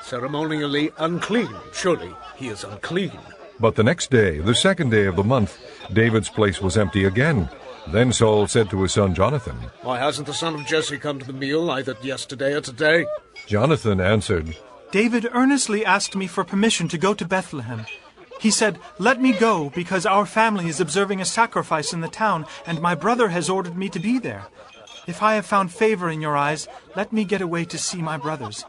ceremonially unclean. Surely he is unclean. But the next day, the second day of the month, David's place was empty again. Then Saul said to his son Jonathan, Why hasn't the son of Jesse come to the meal either yesterday or today? Jonathan answered, David earnestly asked me for permission to go to Bethlehem. He said, Let me go, because our family is observing a sacrifice in the town, and my brother has ordered me to be there. If I have found favor in your eyes, let me get away to see my brothers.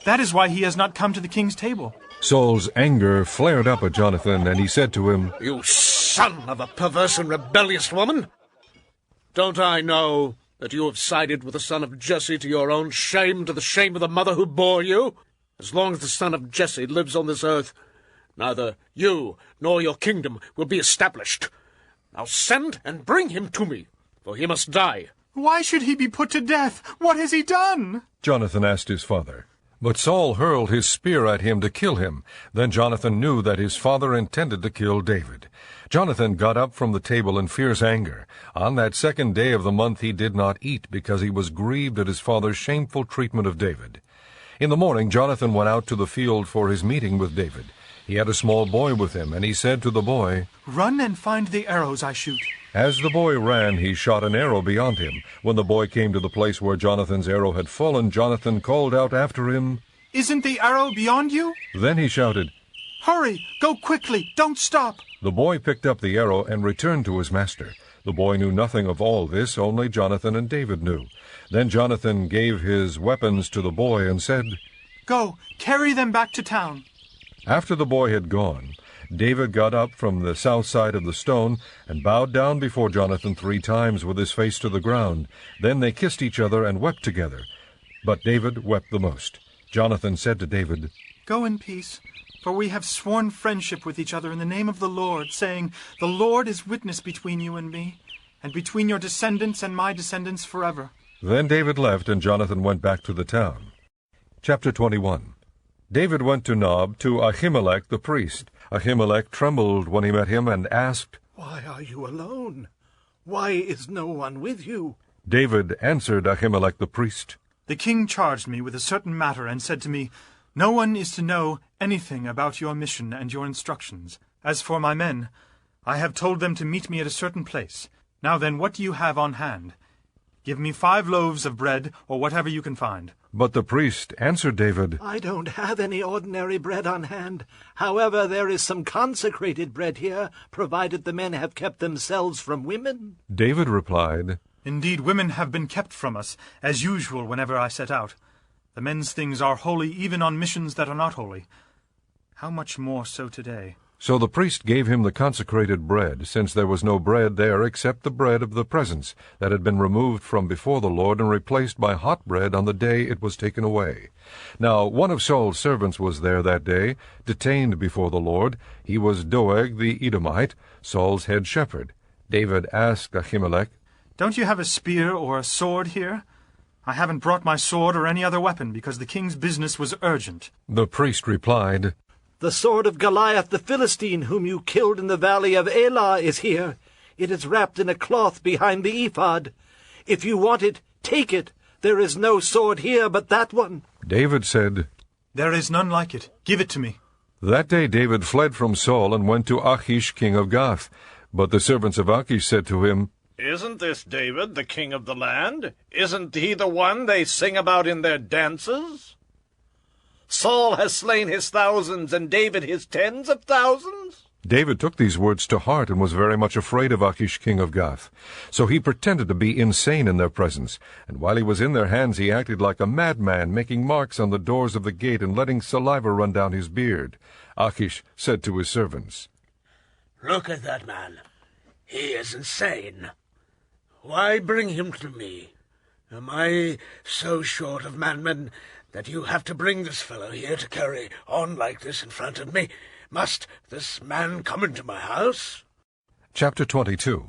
That is why he has not come to the king's table. Saul's anger flared up at Jonathan, and he said to him, You son of a perverse and rebellious woman! Don't I know that you have sided with the son of Jesse to your own shame, to the shame of the mother who bore you? As long as the son of Jesse lives on this earth, neither you nor your kingdom will be established. Now send and bring him to me, for he must die. Why should he be put to death? What has he done? Jonathan asked his father. But Saul hurled his spear at him to kill him. Then Jonathan knew that his father intended to kill David. Jonathan got up from the table in fierce anger. On that second day of the month he did not eat, because he was grieved at his father's shameful treatment of David. In the morning Jonathan went out to the field for his meeting with David. He had a small boy with him, and he said to the boy, Run and find the arrows I shoot. As the boy ran, he shot an arrow beyond him. When the boy came to the place where Jonathan's arrow had fallen, Jonathan called out after him, Isn't the arrow beyond you? Then he shouted, Hurry! Go quickly! Don't stop! The boy picked up the arrow and returned to his master. The boy knew nothing of all this, only Jonathan and David knew. Then Jonathan gave his weapons to the boy and said, Go, carry them back to town. After the boy had gone, David got up from the south side of the stone and bowed down before Jonathan 3 times with his face to the ground. Then they kissed each other and wept together. But David wept the most. Jonathan said to David, Go in peace, for we have sworn friendship with each other in the name of the Lord, saying, The Lord is witness between you and me, and between your descendants and my descendants forever. Then David left, and Jonathan went back to the town. Chapter 21. David went to Nob, to Ahimelech the priest. Ahimelech trembled when he met him and asked, Why are you alone? Why is no one with you? David answered Ahimelech the priest, The king charged me with a certain matter and said to me, No one is to know anything about your mission and your instructions. As for my men, I have told them to meet me at a certain place. Now then, what do you have on hand? Give me 5 loaves of bread, or whatever you can find. But the priest answered David, I don't have any ordinary bread on hand. However, there is some consecrated bread here, provided the men have kept themselves from women. David replied, Indeed, women have been kept from us, as usual whenever I set out. The men's things are holy even on missions that are not holy. How much more so today? So the priest gave him the consecrated bread, since there was no bread there except the bread of the presence, that had been removed from before the Lord and replaced by hot bread on the day it was taken away. Now one of Saul's servants was there that day, detained before the Lord. He was Doeg the Edomite, Saul's head shepherd. David asked Ahimelech, Don't you have a spear or a sword here? I haven't brought my sword or any other weapon, because the king's business was urgent. The priest replied, The sword of Goliath the Philistine, whom you killed in the valley of Elah, is here. It is wrapped in a cloth behind the ephod. If you want it, take it. There is no sword here but that one. David said, There is none like it. Give it to me. That day David fled from Saul and went to Achish king of Gath. But the servants of Achish said to him, Isn't this David, the king of the land? Isn't he the one they sing about in their dances? Saul has slain his thousands, and David his tens of thousands. David took these words to heart and was very much afraid of Achish king of Gath. So he pretended to be insane in their presence, and while he was in their hands he acted like a madman, making marks on the doors of the gate and letting saliva run down his beard. Achish said to his servants, Look at that man. He is insane. Why bring him to me? Am I so short of madmen that you have to bring this fellow here to carry on like this in front of me? Must this man come into my house? Chapter 22.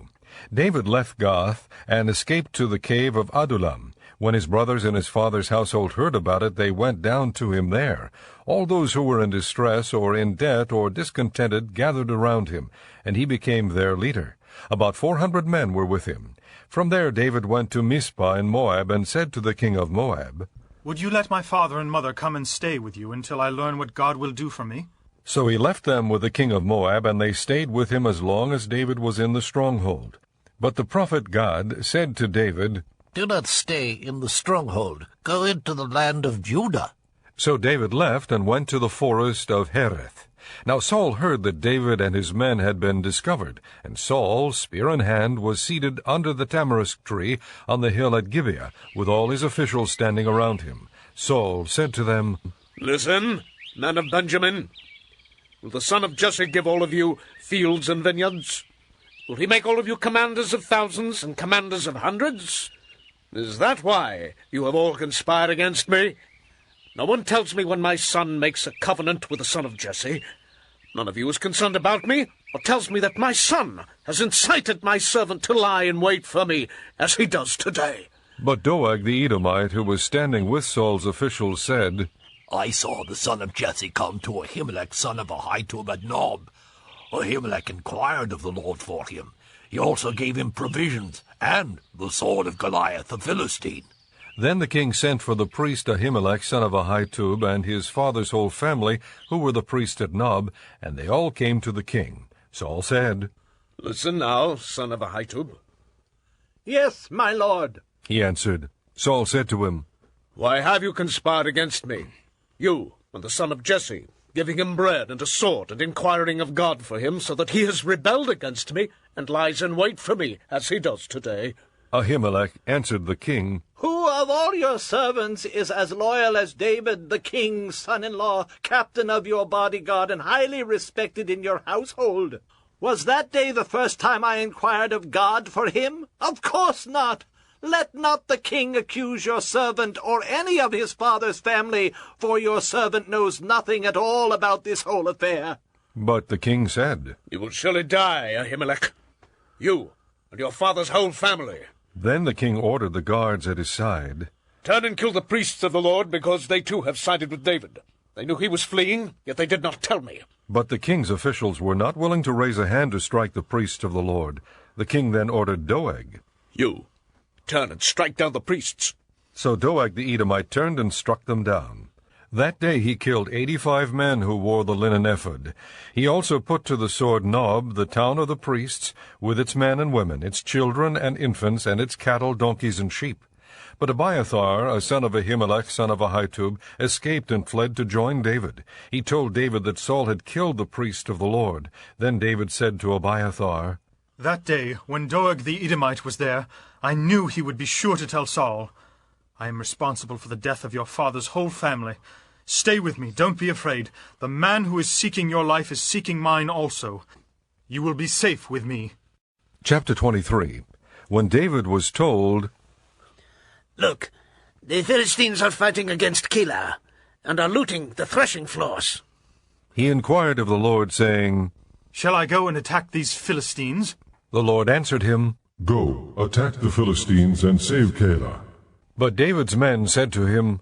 David left Gath and escaped to the cave of Adullam. When his brothers and his father's household heard about it, they went down to him there. All those who were in distress or in debt or discontented gathered around him, and he became their leader. About 400 men were with him. From there David went to Mizpah in Moab and said to the king of Moab, Would you let my father and mother come and stay with you until I learn what God will do for me? So he left them with the king of Moab, and they stayed with him as long as David was in the stronghold. But the prophet Gad said to David, Do not stay in the stronghold. Go into the land of Judah. So David left and went to the forest of Hereth. Now Saul heard that David and his men had been discovered, and Saul, spear in hand, was seated under the tamarisk tree on the hill at Gibeah, with all his officials standing around him. Saul said to them, Listen, men of Benjamin. Will the son of Jesse give all of you fields and vineyards? Will he make all of you commanders of thousands and commanders of hundreds? Is that why you have all conspired against me? No one tells me when my son makes a covenant with the son of Jesse. None of you is concerned about me, or tells me that my son has incited my servant to lie in wait for me, as he does today. But Doeg the Edomite, who was standing with Saul's officials, said, I saw the son of Jesse come to Ahimelech son of Ahitub at Nob. Ahimelech inquired of the Lord for him. He also gave him provisions, and the sword of Goliath the Philistine. Then the king sent for the priest Ahimelech son of Ahitub and his father's whole family, who were the priests at Nob, and they all came to the king. Saul said, Listen now, son of Ahitub. Yes, my lord. He answered. Saul said to him, Why have you conspired against me? You and the son of Jesse, giving him bread and a sword, and inquiring of God for him, so that he has rebelled against me, and lies in wait for me, as he does today. Ahimelech answered the king, Who of all your servants is as loyal as David, the king's son-in-law, captain of your bodyguard, and highly respected in your household? Was that day the first time I inquired of God for him? Of course not. Let not the king accuse your servant or any of his father's family, for your servant knows nothing at all about this whole affair. But the king said, You will surely die, Ahimelech, you and your father's whole family. Then the king ordered the guards at his side, Turn and kill the priests of the Lord, because they too have sided with David. They knew he was fleeing, yet they did not tell me. But the king's officials were not willing to raise a hand to strike the priests of the Lord. The king then ordered Doeg, You, turn and strike down the priests. So Doeg the Edomite turned and struck them down. That day he killed 85 men who wore the linen ephod. He also put to the sword Nob, the town of the priests, with its men and women, its children and infants, and its cattle, donkeys, and sheep. But Abiathar, a son of Ahimelech, son of Ahitub, escaped and fled to join David. He told David that Saul had killed the priest of the Lord. Then David said to Abiathar, That day, when Doeg the Edomite was there, I knew he would be sure to tell Saul. I am responsible for the death of your father's whole family. Stay with me, don't be afraid. The man who is seeking your life is seeking mine also. You will be safe with me. Chapter 23. When David was told, Look, the Philistines are fighting against Keilah, and are looting the threshing floors. He inquired of the Lord, saying, Shall I go and attack these Philistines? The Lord answered him, Go, attack the Philistines and save Keilah. But David's men said to him,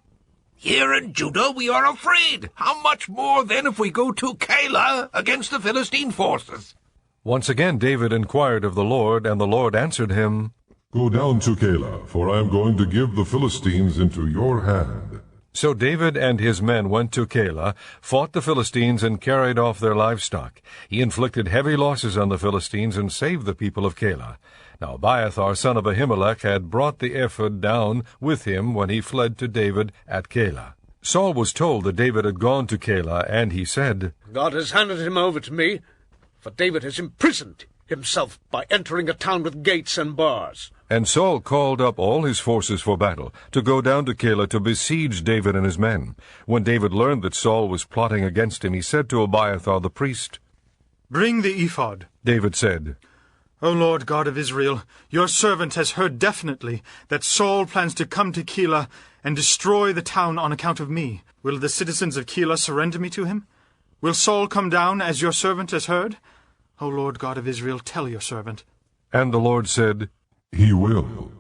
Here in Judah we are afraid. How much more then if we go to Keilah against the Philistine forces? Once again David inquired of the Lord, and the Lord answered him, Go down to Keilah, for I am going to give the Philistines into your hand. So David and his men went to Keilah, fought the Philistines, and carried off their livestock. He inflicted heavy losses on the Philistines and saved the people of Keilah. Now Abiathar, son of Ahimelech, had brought the ephod down with him when he fled to David at Keilah. Saul was told that David had gone to Keilah, and he said, God has handed him over to me, for David has imprisoned himself by entering a town with gates and bars. And Saul called up all his forces for battle, to go down to Keilah to besiege David and his men. When David learned that Saul was plotting against him, he said to Abiathar the priest, Bring the ephod. David said, O Lord God of Israel, your servant has heard definitely that Saul plans to come to Keilah and destroy the town on account of me. Will the citizens of Keilah surrender me to him? Will Saul come down as your servant has heard? O Lord God of Israel, tell your servant. And the Lord said, He will.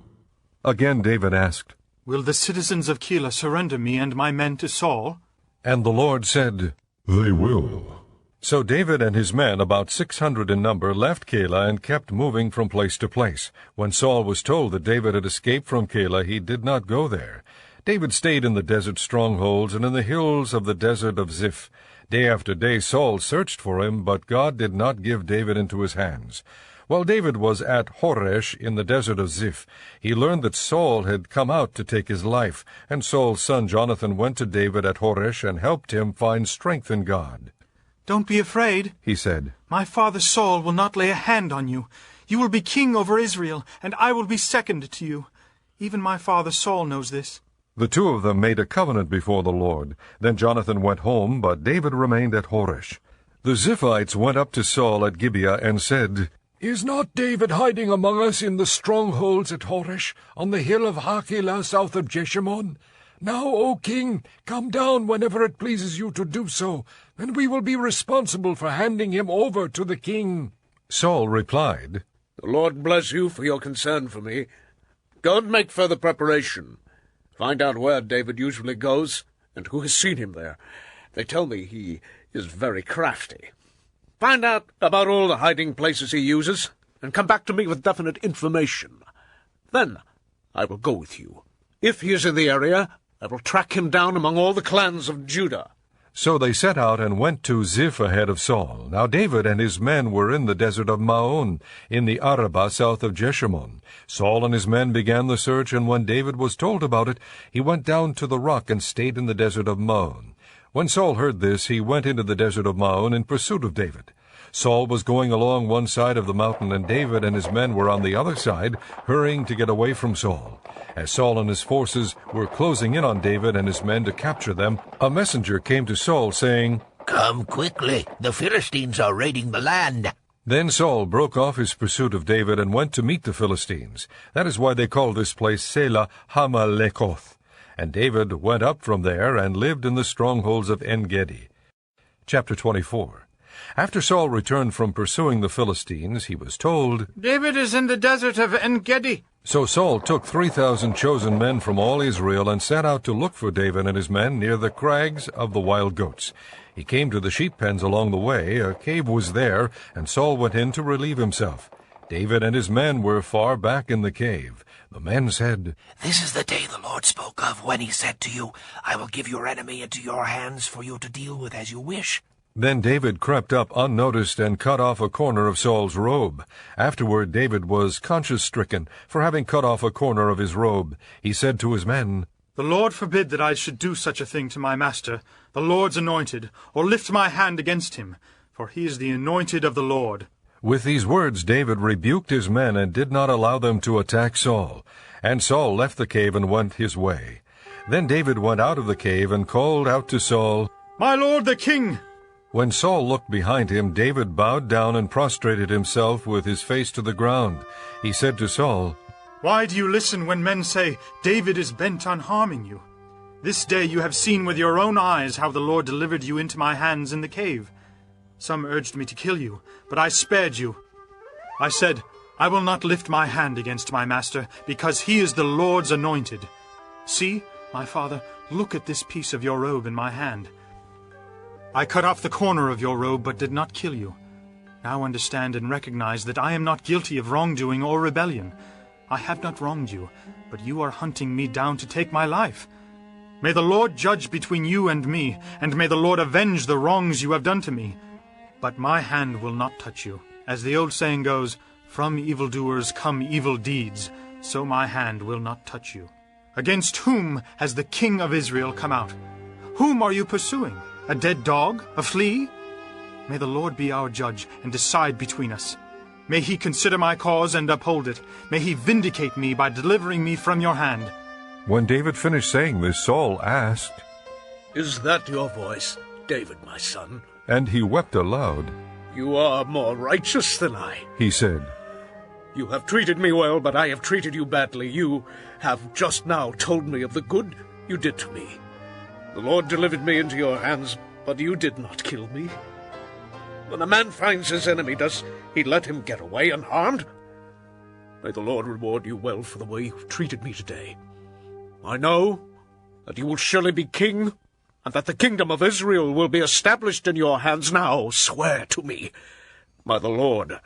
Again David asked, Will the citizens of Keilah surrender me and my men to Saul? And the Lord said, They will. So David and his men, about 600 in number, left Keilah and kept moving from place to place. When Saul was told that David had escaped from Keilah, he did not go there. David stayed in the desert strongholds and in the hills of the desert of Ziph. Day after day Saul searched for him, but God did not give David into his hands. While David was at Horesh in the desert of Ziph, he learned that Saul had come out to take his life, and Saul's son Jonathan went to David at Horesh and helped him find strength in God. "Don't be afraid," he said. "My father Saul will not lay a hand on you. You will be king over Israel, and I will be second to you. Even my father Saul knows this." The two of them made a covenant before the Lord. Then Jonathan went home, but David remained at Horesh. The Ziphites went up to Saul at Gibeah and said, "Is not David hiding among us in the strongholds at Horesh, on the hill of Hachilah, south of Jeshimon? Now, O king, come down whenever it pleases you to do so, and we will be responsible for handing him over to the king." Saul replied, "The Lord bless you for your concern for me. Go and make further preparation. Find out where David usually goes, and who has seen him there. They tell me he is very crafty. Find out about all the hiding places he uses, and come back to me with definite information. Then I will go with you. If he is in the area, I will track him down among all the clans of Judah." So they set out and went to Ziph ahead of Saul. Now David and his men were in the desert of Maon, in the Arabah south of Jeshimon. Saul and his men began the search, and when David was told about it, he went down to the rock and stayed in the desert of Maon. When Saul heard this, he went into the desert of Maon in pursuit of David. Saul was going along one side of the mountain, and David and his men were on the other side, hurrying to get away from Saul. As Saul and his forces were closing in on David and his men to capture them, a messenger came to Saul, saying, "Come quickly, the Philistines are raiding the land." Then Saul broke off his pursuit of David and went to meet the Philistines. That is why they call this place Selah Hamalekoth. And David went up from there and lived in the strongholds of En-gedi. Chapter 24. After Saul returned from pursuing the Philistines, he was told, "David is in the desert of En-gedi." So Saul took 3,000 chosen men from all Israel and set out to look for David and his men near the crags of the wild goats. He came to the sheep pens along the way. A cave was there, and Saul went in to relieve himself. David and his men were far back in the cave. The men said, "This is the day the Lord spoke of when he said to you, 'I will give your enemy into your hands for you to deal with as you wish.'" Then David crept up unnoticed and cut off a corner of Saul's robe. Afterward David was conscience-stricken for having cut off a corner of his robe. He said to his men, "The Lord forbid that I should do such a thing to my master, the Lord's anointed, or lift my hand against him, for he is the anointed of the Lord." With these words David rebuked his men and did not allow them to attack Saul. And Saul left the cave and went his way. Then David went out of the cave and called out to Saul, "My lord the king!" When Saul looked behind him, David bowed down and prostrated himself with his face to the ground. He said to Saul, "Why do you listen when men say, 'David is bent on harming you'? This day you have seen with your own eyes how the Lord delivered you into my hands in the cave. Some urged me to kill you, but I spared you. I said, 'I will not lift my hand against my master, because he is the Lord's anointed.' See, my father, look at this piece of your robe in my hand. I cut off the corner of your robe, but did not kill you. Now understand and recognize that I am not guilty of wrongdoing or rebellion. I have not wronged you, but you are hunting me down to take my life. May the Lord judge between you and me, and may the Lord avenge the wrongs you have done to me. But my hand will not touch you. As the old saying goes, 'From evildoers come evil deeds,' so my hand will not touch you. Against whom has the king of Israel come out? Whom are you pursuing? A dead dog? A flea? May the Lord be our judge and decide between us. May he consider my cause and uphold it. May he vindicate me by delivering me from your hand." When David finished saying this, Saul asked, "Is that your voice, David, my son?" And he wept aloud. "You are more righteous than I," he said. "You have treated me well, but I have treated you badly. You have just now told me of the good you did to me. The Lord delivered me into your hands, but you did not kill me. When a man finds his enemy, does he let him get away unharmed? May the Lord reward you well for the way you've treated me today. I know that you will surely be king, and that the kingdom of Israel will be established in your hands. Now swear to me, by the Lord,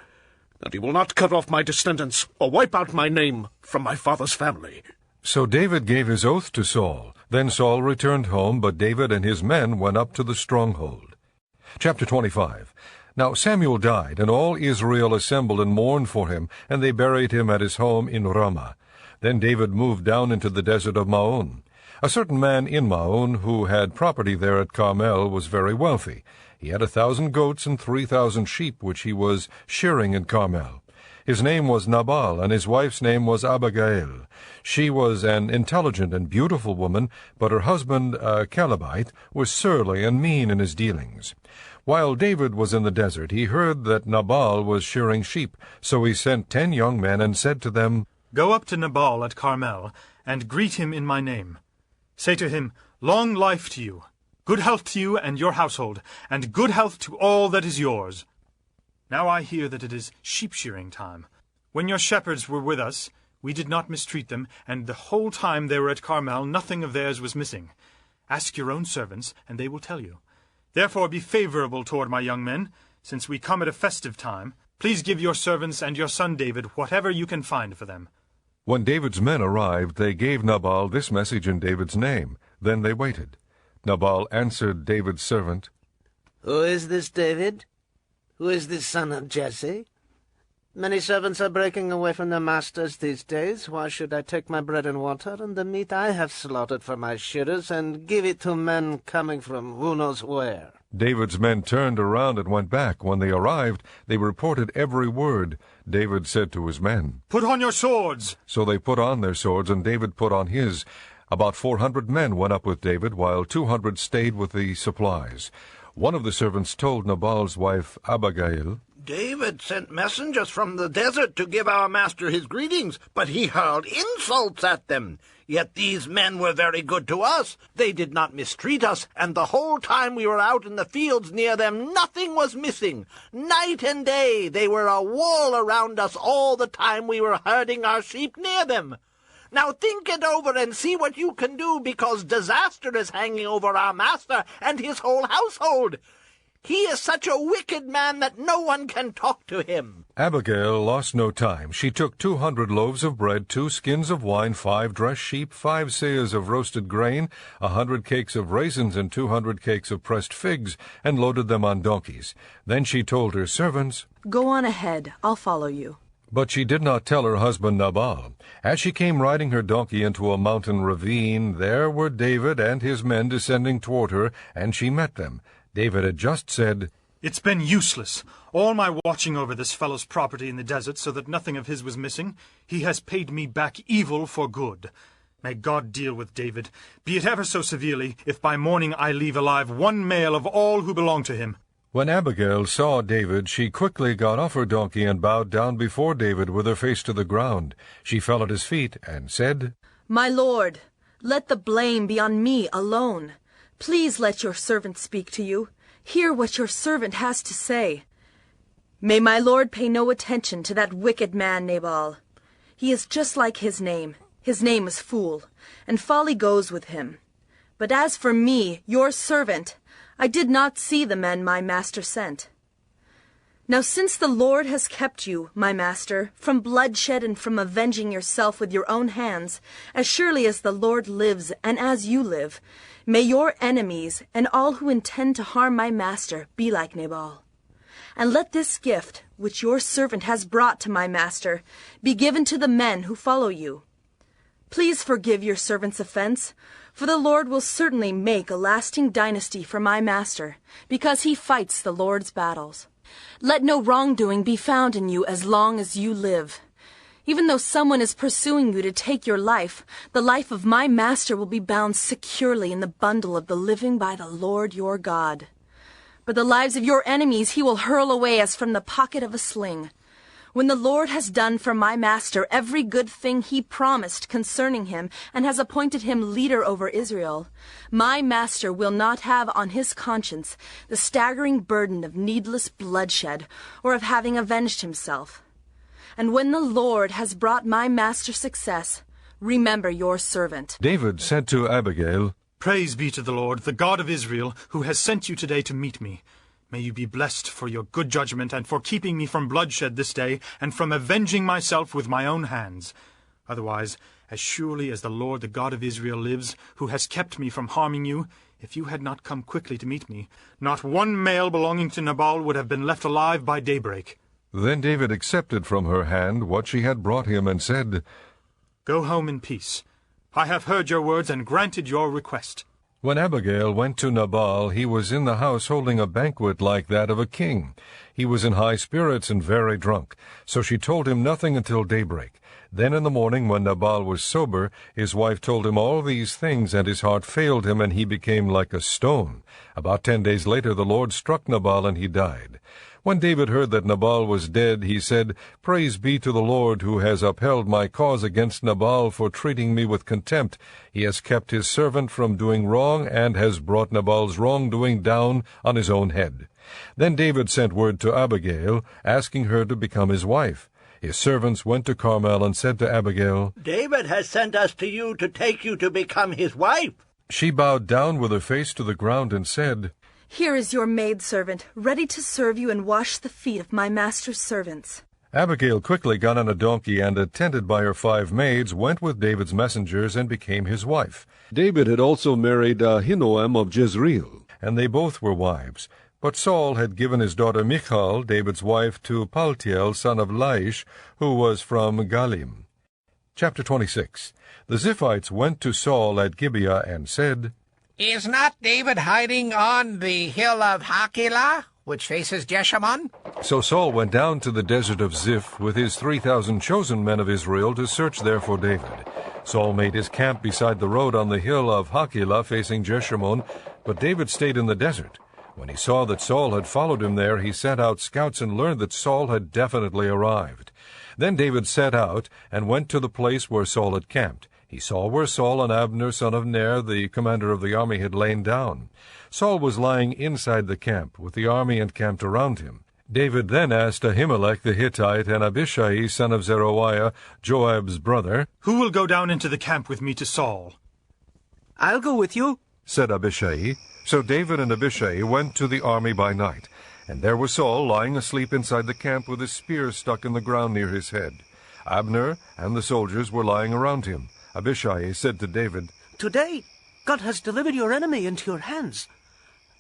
that you will not cut off my descendants or wipe out my name from my father's family." So David gave his oath to Saul. Then Saul returned home, but David and his men went up to the stronghold. Chapter 25. Now Samuel died, and all Israel assembled and mourned for him, and they buried him at his home in Ramah. Then David moved down into the desert of Maon. A certain man in Maon, who had property there at Carmel, was very wealthy. He had 1,000 goats and 3,000 sheep, which he was shearing in Carmel. His name was Nabal, and his wife's name was Abigail. She was an intelligent and beautiful woman, but her husband, a Calebite, was surly and mean in his dealings. While David was in the desert, he heard that Nabal was shearing sheep, so he sent 10 young men and said to them, "Go up to Nabal at Carmel, and greet him in my name. Say to him, 'Long life to you, good health to you and your household, and good health to all that is yours.' Now I hear that it is sheep-shearing time. When your shepherds were with us, we did not mistreat them, and the whole time they were at Carmel nothing of theirs was missing. Ask your own servants, and they will tell you. Therefore be favorable toward my young men, since we come at a festive time. Please give your servants and your son David whatever you can find for them." When David's men arrived, they gave Nabal this message in David's name. Then they waited. Nabal answered David's servant, "Who is this David? Who is this son of Jesse? Many servants are breaking away from their masters these days. Why should I take my bread and water and the meat I have slaughtered for my shearers and give it to men coming from who knows where?" David's men turned around and went back. When they arrived, they reported every word. David said to his men, "Put on your swords!" So they put on their swords, and David put on his. About 400 men went up with David, while 200 stayed with the supplies. One of the servants told Nabal's wife Abigail, "David sent messengers from the desert to give our master his greetings, but he hurled insults at them. Yet these men were very good to us. They did not mistreat us, and the whole time we were out in the fields near them, nothing was missing. Night and day they were a wall around us all the time we were herding our sheep near them. Now think it over and see what you can do, because disaster is hanging over our master and his whole household. He is such a wicked man that no one can talk to him." Abigail lost no time. She took 200 loaves of bread, 2 skins of wine, 5 dressed sheep, 5 seahs of roasted grain, 100 cakes of raisins, and 200 cakes of pressed figs, and loaded them on donkeys. Then she told her servants, "Go on ahead, I'll follow you." But she did not tell her husband Nabal. As she came riding her donkey into a mountain ravine, there were David and his men descending toward her, and she met them. David had just said, "It's been useless, all my watching over this fellow's property in the desert so that nothing of his was missing. He has paid me back evil for good. May God deal with David, be it ever so severely, if by morning I leave alive one male of all who belong to him." When Abigail saw David, she quickly got off her donkey and bowed down before David with her face to the ground. She fell at his feet and said, "My lord, let the blame be on me alone. Please let your servant speak to you. Hear what your servant has to say. May my lord pay no attention to that wicked man Nabal. He is just like his name. His name is Fool, and folly goes with him. But as for me, your servant, I did not see the men my master sent. Now since the Lord has kept you, my master, from bloodshed and from avenging yourself with your own hands, as surely as the Lord lives and as you live, may your enemies and all who intend to harm my master be like Nabal. And let this gift, which your servant has brought to my master, be given to the men who follow you. Please forgive your servant's offense, for the Lord will certainly make a lasting dynasty for my master, because he fights the Lord's battles. Let no wrongdoing be found in you as long as you live. Even though someone is pursuing you to take your life, the life of my master will be bound securely in the bundle of the living by the Lord your God. But the lives of your enemies he will hurl away as from the pocket of a sling. When the Lord has done for my master every good thing he promised concerning him, and has appointed him leader over Israel, my master will not have on his conscience the staggering burden of needless bloodshed, or of having avenged himself. And when the Lord has brought my master success, remember your servant." David said to Abigail, "Praise be to the Lord, the God of Israel, who has sent you today to meet me. May you be blessed for your good judgment and for keeping me from bloodshed this day and from avenging myself with my own hands. Otherwise, as surely as the Lord, the God of Israel, lives, who has kept me from harming you, If you had not come quickly to meet me, not one male belonging to Nabal would have been left alive by daybreak." Then David accepted from her hand what she had brought him, and said, "Go home in peace. I have heard your words and granted your request." When Abigail went to Nabal, he was in the house holding a banquet like that of a king. He was in high spirits and very drunk, so she told him nothing until daybreak. Then in the morning, when Nabal was sober, his wife told him all these things, and his heart failed him, and he became like a stone. About 10 days later the Lord struck Nabal, and he died. When David heard that Nabal was dead, he said, "Praise be to the Lord, who has upheld my cause against Nabal for treating me with contempt. He has kept his servant from doing wrong, and has brought Nabal's wrongdoing down on his own head." Then David sent word to Abigail, asking her to become his wife. His servants went to Carmel and said to Abigail, "David has sent us to you to take you to become his wife." She bowed down with her face to the ground and said, "Here is your maidservant, ready to serve you and wash the feet of my master's servants." Abigail quickly got on a donkey, and, attended by her 5 maids, went with David's messengers and became his wife. David had also married Ahinoam of Jezreel, and they both were wives. But Saul had given his daughter Michal, David's wife, to Paltiel, son of Laish, who was from Galim. Chapter 26. The Ziphites went to Saul at Gibeah and said, "Is not David hiding on the hill of Hakilah, which faces Jeshimon?" So Saul went down to the desert of Ziph with his 3,000 chosen men of Israel to search there for David. Saul made his camp beside the road on the hill of Hakilah facing Jeshimon, but David stayed in the desert. When he saw that Saul had followed him there, he sent out scouts and learned that Saul had definitely arrived. Then David set out and went to the place where Saul had camped. He saw where Saul and Abner, son of Ner, the commander of the army, had lain down. Saul was lying inside the camp, with the army encamped around him. David then asked Ahimelech the Hittite and Abishai, son of Zeruiah, Joab's brother, "Who will go down into the camp with me to Saul?" "I'll go with you," said Abishai. So David and Abishai went to the army by night, and there was Saul lying asleep inside the camp with his spear stuck in the ground near his head. Abner and the soldiers were lying around him. Abishai said to David, "Today God has delivered your enemy into your hands.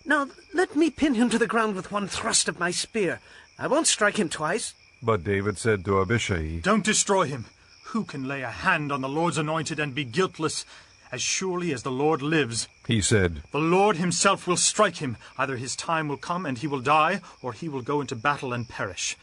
Now let me pin him to the ground with one thrust of my spear. I won't strike him twice." But David said to Abishai, "Don't destroy him. Who can lay a hand on the Lord's anointed and be guiltless? As surely as the Lord lives," he said, "the Lord himself will strike him. Either his time will come and he will die, or he will go into battle and perish.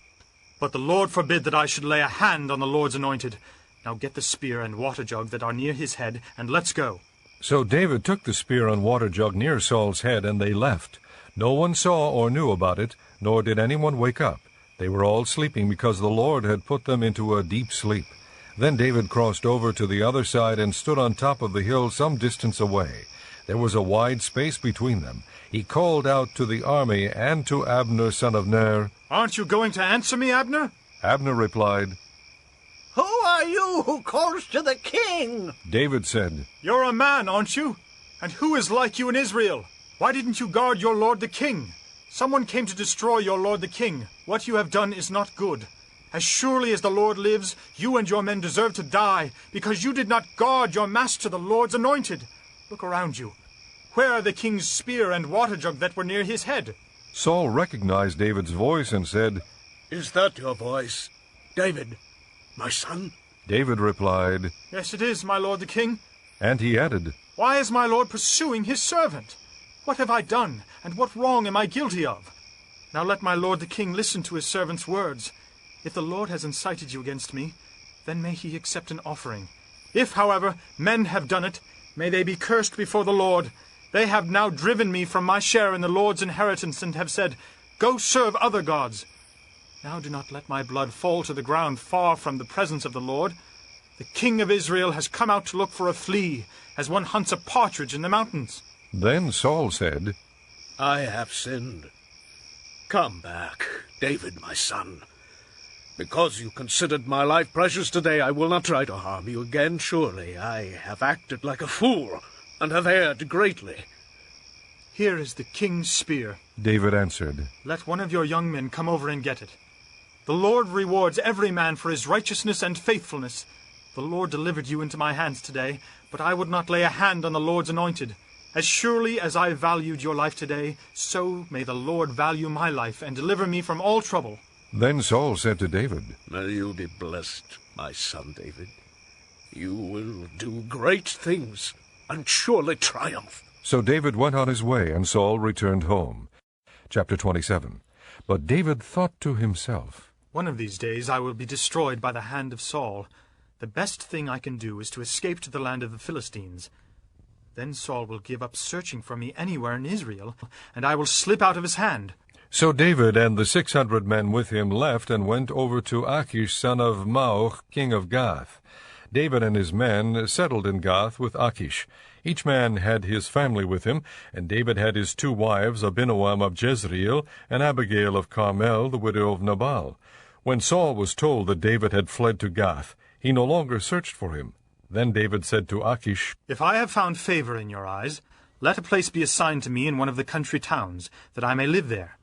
But the Lord forbid that I should lay a hand on the Lord's anointed. Now get the spear and water jug that are near his head, and let's go." So David took the spear and water jug near Saul's head, and they left. No one saw or knew about it, nor did anyone wake up. They were all sleeping because the Lord had put them into a deep sleep. Then David crossed over to the other side and stood on top of the hill some distance away. There was a wide space between them. He called out to the army and to Abner, son of Ner, "Aren't you going to answer me, Abner?" Abner replied, "Who are you who calls to the king?" David said, "You're a man, aren't you? And who is like you in Israel? Why didn't you guard your lord the king? Someone came to destroy your lord the king. What you have done is not good. As surely as the Lord lives, you and your men deserve to die, because you did not guard your master the Lord's anointed. Look around you. Where are the king's spear and water jug that were near his head?" Saul recognized David's voice and said, "Is that your voice, David, my son?" David replied, "Yes, it is, my lord the king." and he added, "Why is my lord pursuing his servant? What have I done, and what wrong am I guilty of? Now let my lord the king listen to his servant's words. If the Lord has incited you against me, then may he accept an offering. If, however, men have done it, may they be cursed before the Lord. They have now driven me from my share in the Lord's inheritance, and have said, 'Go serve other gods.' Now do not let my blood fall to the ground far from the presence of the Lord. The king of Israel has come out to look for a flea, as one hunts a partridge in the mountains." Then Saul said, "I have sinned. Come back, David, my son. Because you considered my life precious today, I will not try to harm you again. Surely I have acted like a fool, and have erred greatly." "Here is the king's spear," David answered. "Let one of your young men come over and get it. The Lord rewards every man for his righteousness and faithfulness. The Lord delivered you into my hands today, but I would not lay a hand on the Lord's anointed. As surely as I valued your life today, so may the Lord value my life and deliver me from all trouble." Then Saul said to David, "May you be blessed, my son David. You will do great things and surely triumph." So David went on his way, and Saul returned home. Chapter 27. But David thought to himself, "One of these days I will be destroyed by the hand of Saul. The best thing I can do is to escape to the land of the Philistines. Then Saul will give up searching for me anywhere in Israel, and I will slip out of his hand." So David and the 600 men with him left and went over to Achish son of Maoch, king of Gath. David and his men settled in Gath with Achish. Each man had his family with him, and David had his 2 wives, Abinoam of Jezreel, and Abigail of Carmel, the widow of Nabal. When Saul was told that David had fled to Gath, he no longer searched for him. Then David said to Achish, "If I have found favor in your eyes, let a place be assigned to me in one of the country towns, that I may live there.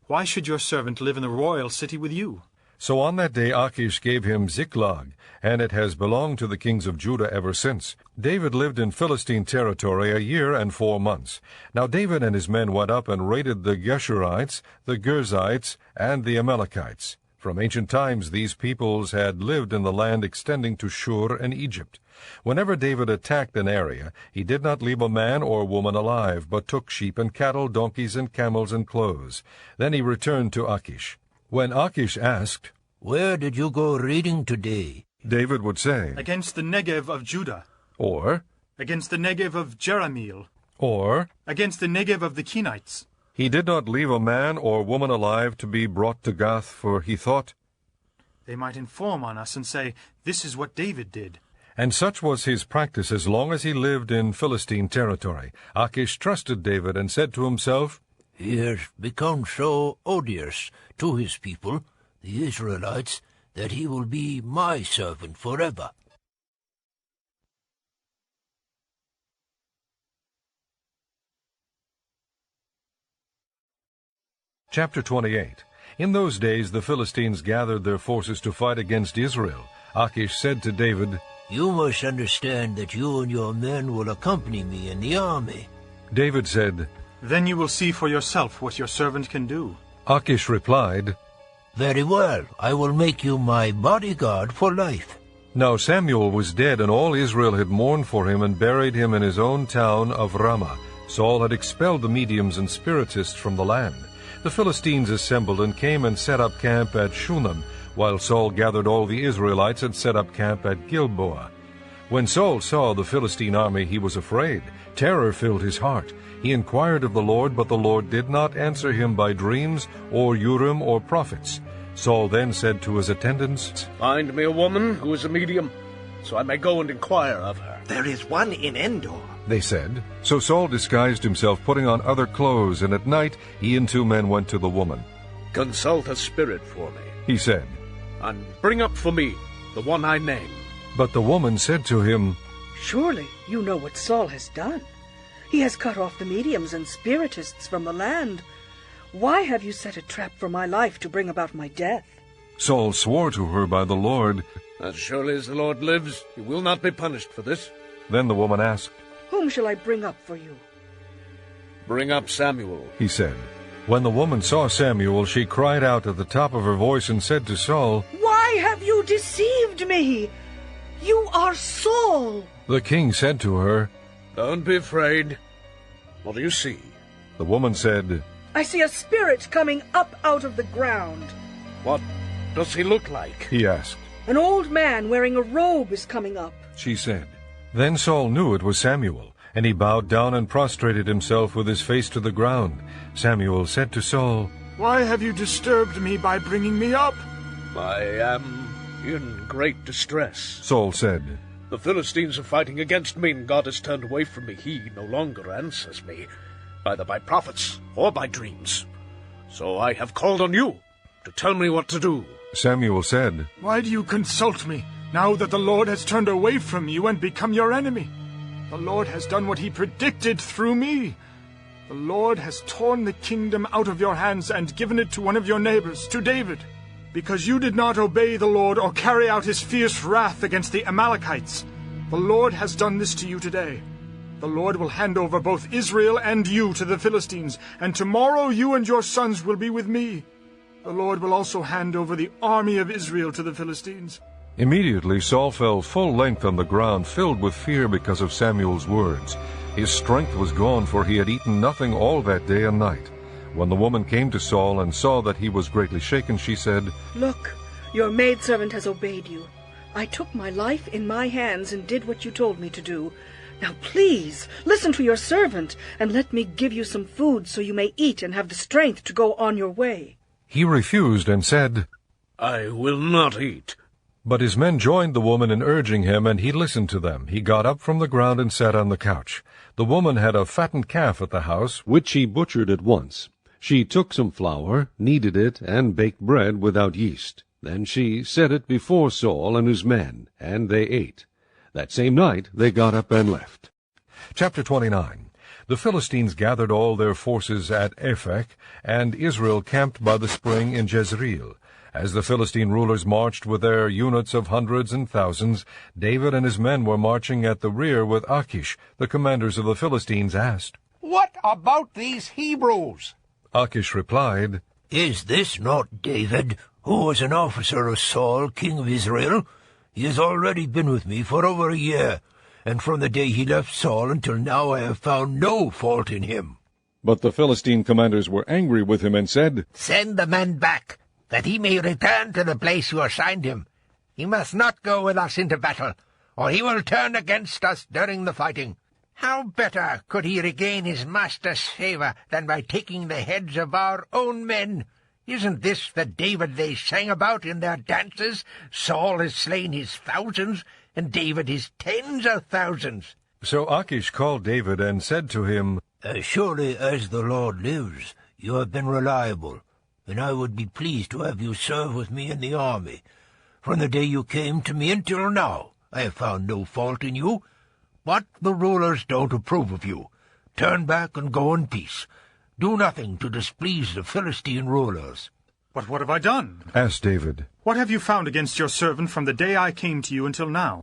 Why should your servant live in the royal city with you?" So on that day Achish gave him Ziklag, and it has belonged to the kings of Judah ever since. David lived in Philistine territory 1 year and 4 months. Now David and his men went up and raided the Geshurites, the Girzites, and the Amalekites. From ancient times these peoples had lived in the land extending to Shur and Egypt. Whenever David attacked an area, he did not leave a man or woman alive, but took sheep and cattle, donkeys and camels and clothes. Then he returned to Achish. When Achish asked, "Where did you go raiding today?" David would say, "Against the Negev of Judah." Or, "Against the Negev of Jerahmeel." Or, "Against the Negev of the Kenites." He did not leave a man or woman alive to be brought to Gath, for he thought, "They might inform on us and say, 'This is what David did.'" And such was his practice as long as he lived in Philistine territory. Achish trusted David and said to himself, "He has become so odious to his people, the Israelites, that he will be my servant forever." Chapter 28. In those days the Philistines gathered their forces to fight against Israel. Achish said to David, "You must understand that you and your men will accompany me in the army." David said, "Then you will see for yourself what your servant can do." Achish replied, "Very well, I will make you my bodyguard for life." Now Samuel was dead, and all Israel had mourned for him and buried him in his own town of Ramah. Saul had expelled the mediums and spiritists from the land. The Philistines assembled and came and set up camp at Shunem, while Saul gathered all the Israelites and set up camp at Gilboa. When Saul saw the Philistine army, he was afraid. Terror filled his heart. He inquired of the Lord, but the Lord did not answer him by dreams or Urim or prophets. Saul then said to his attendants, "Find me a woman who is a medium, so I may go and inquire of her." "There is one in Endor," they said. So Saul disguised himself, putting on other clothes, and at night he and 2 men went to the woman. "Consult a spirit for me," he said, "and bring up for me the one I name." But the woman said to him, "Surely you know what Saul has done. He has cut off the mediums and spiritists from the land. Why have you set a trap for my life to bring about my death?" Saul swore to her by the Lord, "As surely as the Lord lives, you will not be punished for this." Then the woman asked, "Whom shall I bring up for you?" "Bring up Samuel," he said. When the woman saw Samuel, she cried out at the top of her voice and said to Saul, "Why have you deceived me? You are Saul." The king said to her, "Don't be afraid. What do you see?" The woman said, "I see a spirit coming up out of the ground." "What does he look like?" he asked. "An old man wearing a robe is coming up," she said. Then Saul knew it was Samuel, and he bowed down and prostrated himself with his face to the ground. Samuel said to Saul, "Why have you disturbed me by bringing me up?" "I am in great distress," Saul said. "The Philistines are fighting against me, and God has turned away from me. He no longer answers me, either by prophets or by dreams. So I have called on you to tell me what to do." Samuel said, "Why do you consult me, now that the Lord has turned away from you and become your enemy? The Lord has done what he predicted through me. The Lord has torn the kingdom out of your hands and given it to one of your neighbors, to David. Because you did not obey the Lord or carry out his fierce wrath against the Amalekites, the Lord has done this to you today. The Lord will hand over both Israel and you to the Philistines, and tomorrow you and your sons will be with me. The Lord will also hand over the army of Israel to the Philistines." Immediately Saul fell full length on the ground, filled with fear because of Samuel's words. His strength was gone, for he had eaten nothing all that day and night. When the woman came to Saul and saw that he was greatly shaken, she said, "Look, your maidservant has obeyed you. I took my life in my hands and did what you told me to do. Now please, listen to your servant, and let me give you some food so you may eat and have the strength to go on your way." He refused and said, "I will not eat." But his men joined the woman in urging him, and he listened to them. He got up from the ground and sat on the couch. The woman had a fattened calf at the house, which she butchered at once. She took some flour, kneaded it, and baked bread without yeast. Then she set it before Saul and his men, and they ate. That same night they got up and left. Chapter 29. The Philistines gathered all their forces at Aphek, and Israel camped by the spring in Jezreel. As the Philistine rulers marched with their units of hundreds and thousands, David and his men were marching at the rear with Achish. The commanders of the Philistines asked, "What about these Hebrews?" Achish replied, "Is this not David, who was an officer of Saul, king of Israel? He has already been with me for over a year, and from the day he left Saul until now I have found no fault in him." But the Philistine commanders were angry with him and said, "Send the man back, that he may return to the place you assigned him. He must not go with us into battle, or he will turn against us during the fighting. How better could he regain his master's favor than by taking the heads of our own men? Isn't this the David they sang about in their dances? Saul has slain his thousands, and David his tens of thousands." So Achish called David and said to him, "As surely as the Lord lives, you have been reliable, and I would be pleased to have you serve with me in the army. From the day you came to me until now, I have found no fault in you. But the rulers don't approve of you. Turn back and go in peace. Do nothing to displease the Philistine rulers." "But what have I done?" asked David. "What have you found against your servant from the day I came to you until now?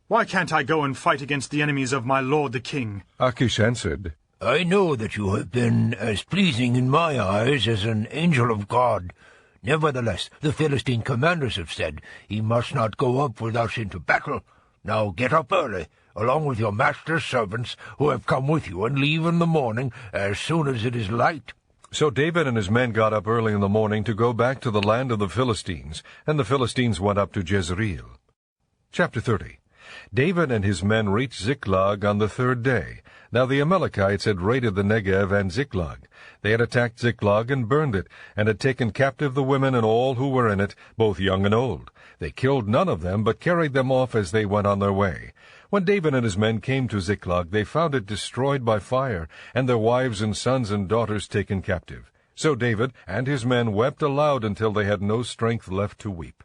Why can't I go and fight against the enemies of my lord the king?" Achish answered, "I know that you have been as pleasing in my eyes as an angel of God. Nevertheless, the Philistine commanders have said, he must not go up with us into battle. Now get up early, along with your master's servants who have come with you, and leave in the morning as soon as it is light." So David and his men got up early in the morning to go back to the land of the Philistines, and the Philistines went up to Jezreel. Chapter 30. David and his men reached Ziklag on the third day. Now the Amalekites had raided the Negev and Ziklag. They had attacked Ziklag and burned it, and had taken captive the women and all who were in it, both young and old. They killed none of them, but carried them off as they went on their way. When David and his men came to Ziklag, they found it destroyed by fire, and their wives and sons and daughters taken captive. So David and his men wept aloud until they had no strength left to weep.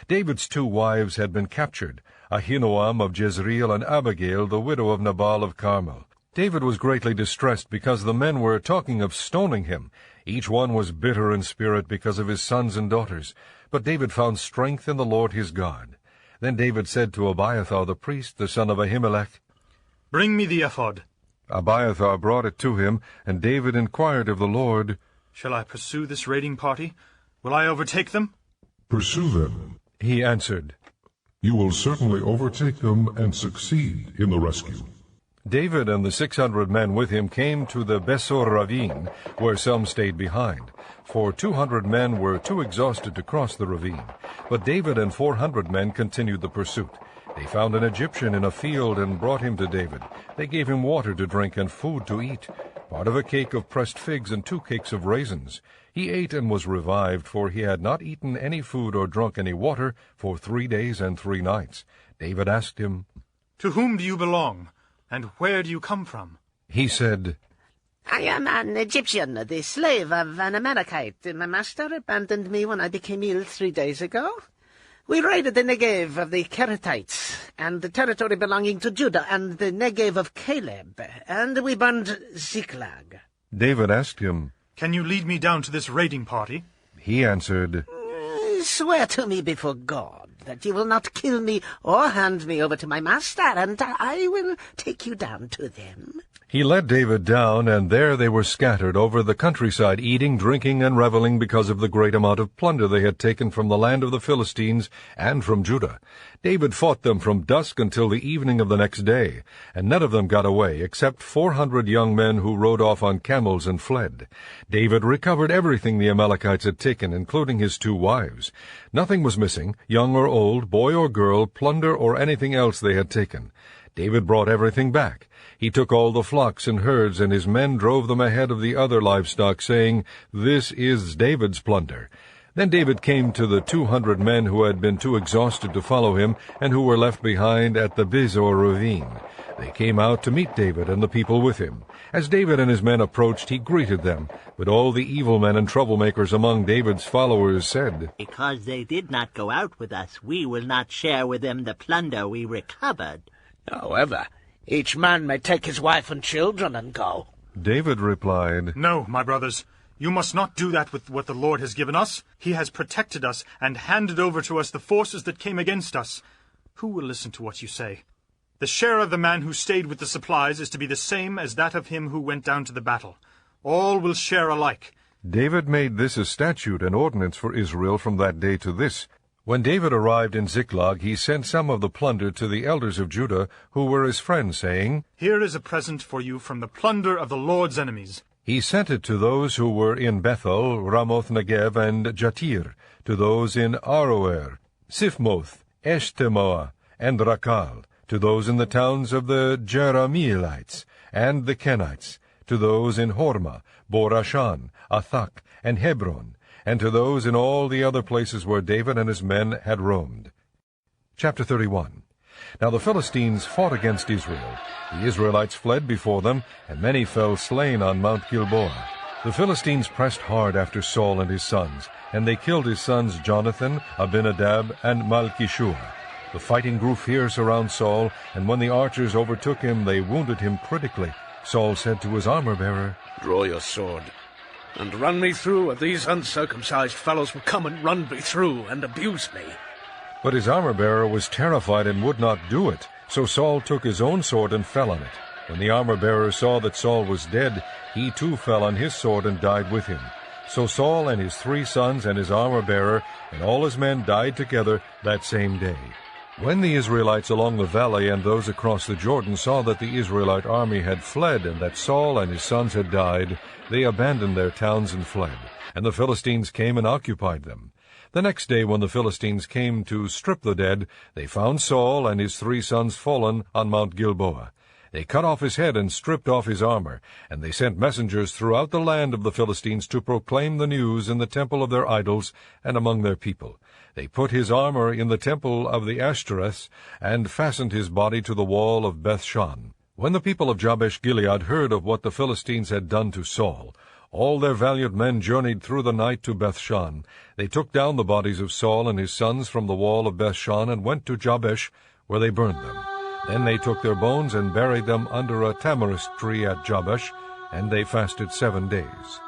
David's 2 wives had been captured, Ahinoam of Jezreel and Abigail, the widow of Nabal of Carmel. David was greatly distressed because the men were talking of stoning him. Each one was bitter in spirit because of his sons and daughters. But David found strength in the Lord his God. Then David said to Abiathar the priest, the son of Ahimelech, "Bring me the ephod." Abiathar brought it to him, and David inquired of the Lord, "Shall I pursue this raiding party? Will I overtake them?" "Pursue them," he answered. "You will certainly overtake them and succeed in the rescue." David and the 600 men with him came to the Besor ravine, where some stayed behind, for 200 men were too exhausted to cross the ravine. But David and 400 men continued the pursuit. They found an Egyptian in a field and brought him to David. They gave him water to drink and food to eat, part of a cake of pressed figs and 2 cakes of raisins. He ate and was revived, for he had not eaten any food or drunk any water for 3 days and 3 nights. David asked him, "To whom do you belong, and where do you come from?" He said, "I am an Egyptian, the slave of an Amalekite. My master abandoned me when I became ill 3 days ago. We raided the Negev of the Kerethites, and the territory belonging to Judah, and the Negev of Caleb, and we burned Ziklag." David asked him, "Can you lead me down to this raiding party?" He answered, swear to me before God that you will not kill me or hand me over to my master, and I will take you down to them. He led David down, and there they were scattered over the countryside, eating, drinking, and reveling because of the great amount of plunder they had taken from the land of the Philistines and from Judah. David fought them from dusk until the evening of the next day, and none of them got away, except 400 young men who rode off on camels and fled. David recovered everything the Amalekites had taken, including his 2 wives. Nothing was missing, young or old, boy or girl, plunder or anything else they had taken. David brought everything back. He took all the flocks and herds, and his men drove them ahead of the other livestock, saying, "This is David's plunder." Then David came to the 200 men who had been too exhausted to follow him, and who were left behind at the Bezor ravine. They came out to meet David and the people with him. As David and his men approached, he greeted them. But all the evil men and troublemakers among David's followers said, "Because they did not go out with us, we will not share with them the plunder we recovered." However, each man may take his wife and children and go. David replied, "No, my brothers, you must not do that with what the Lord has given us. He has protected us and handed over to us the forces that came against us. Who will listen to what you say? The share of the man who stayed with the supplies is to be the same as that of him who went down to the battle. All will share alike." David made this a statute and ordinance for Israel from that day to this. When David arrived in Ziklag, he sent some of the plunder to the elders of Judah, who were his friends, saying, "Here is a present for you from the plunder of the Lord's enemies." He sent it to those who were in Bethel, Ramoth Negev, and Jatir, to those in Aroer, Siphmoth, Eshtemoa, and Rakal, to those in the towns of the Jerahmeelites and the Kenites, to those in Hormah, Borashan, Athak, and Hebron, and to those in all the other places where David and his men had roamed. Chapter 31. Now the Philistines fought against Israel. The Israelites fled before them, and many fell slain on Mount Gilboa. The Philistines pressed hard after Saul and his sons, and they killed his sons Jonathan, Abinadab, and Malchishua. The fighting grew fierce around Saul, and when the archers overtook him, they wounded him critically. Saul said to his armor-bearer, "Draw your sword, and run me through, or these uncircumcised fellows will come and run me through and abuse me." But his armor-bearer was terrified and would not do it. So Saul took his own sword and fell on it. When the armor-bearer saw that Saul was dead, he too fell on his sword and died with him. So Saul and his 3 sons and his armor-bearer and all his men died together that same day. When the Israelites along the valley and those across the Jordan saw that the Israelite army had fled and that Saul and his sons had died, they abandoned their towns and fled, and the Philistines came and occupied them. The next day when the Philistines came to strip the dead, they found Saul and his 3 sons fallen on Mount Gilboa. They cut off his head and stripped off his armor, and they sent messengers throughout the land of the Philistines to proclaim the news in the temple of their idols and among their people. They put his armor in the temple of the Ashtoreths, and fastened his body to the wall of Bethshan. When the people of Jabesh-Gilead heard of what the Philistines had done to Saul, all their valiant men journeyed through the night to Bethshan. They took down the bodies of Saul and his sons from the wall of Bethshan and went to Jabesh, where they burned them. Then they took their bones and buried them under a tamarisk tree at Jabesh, and they fasted 7 days.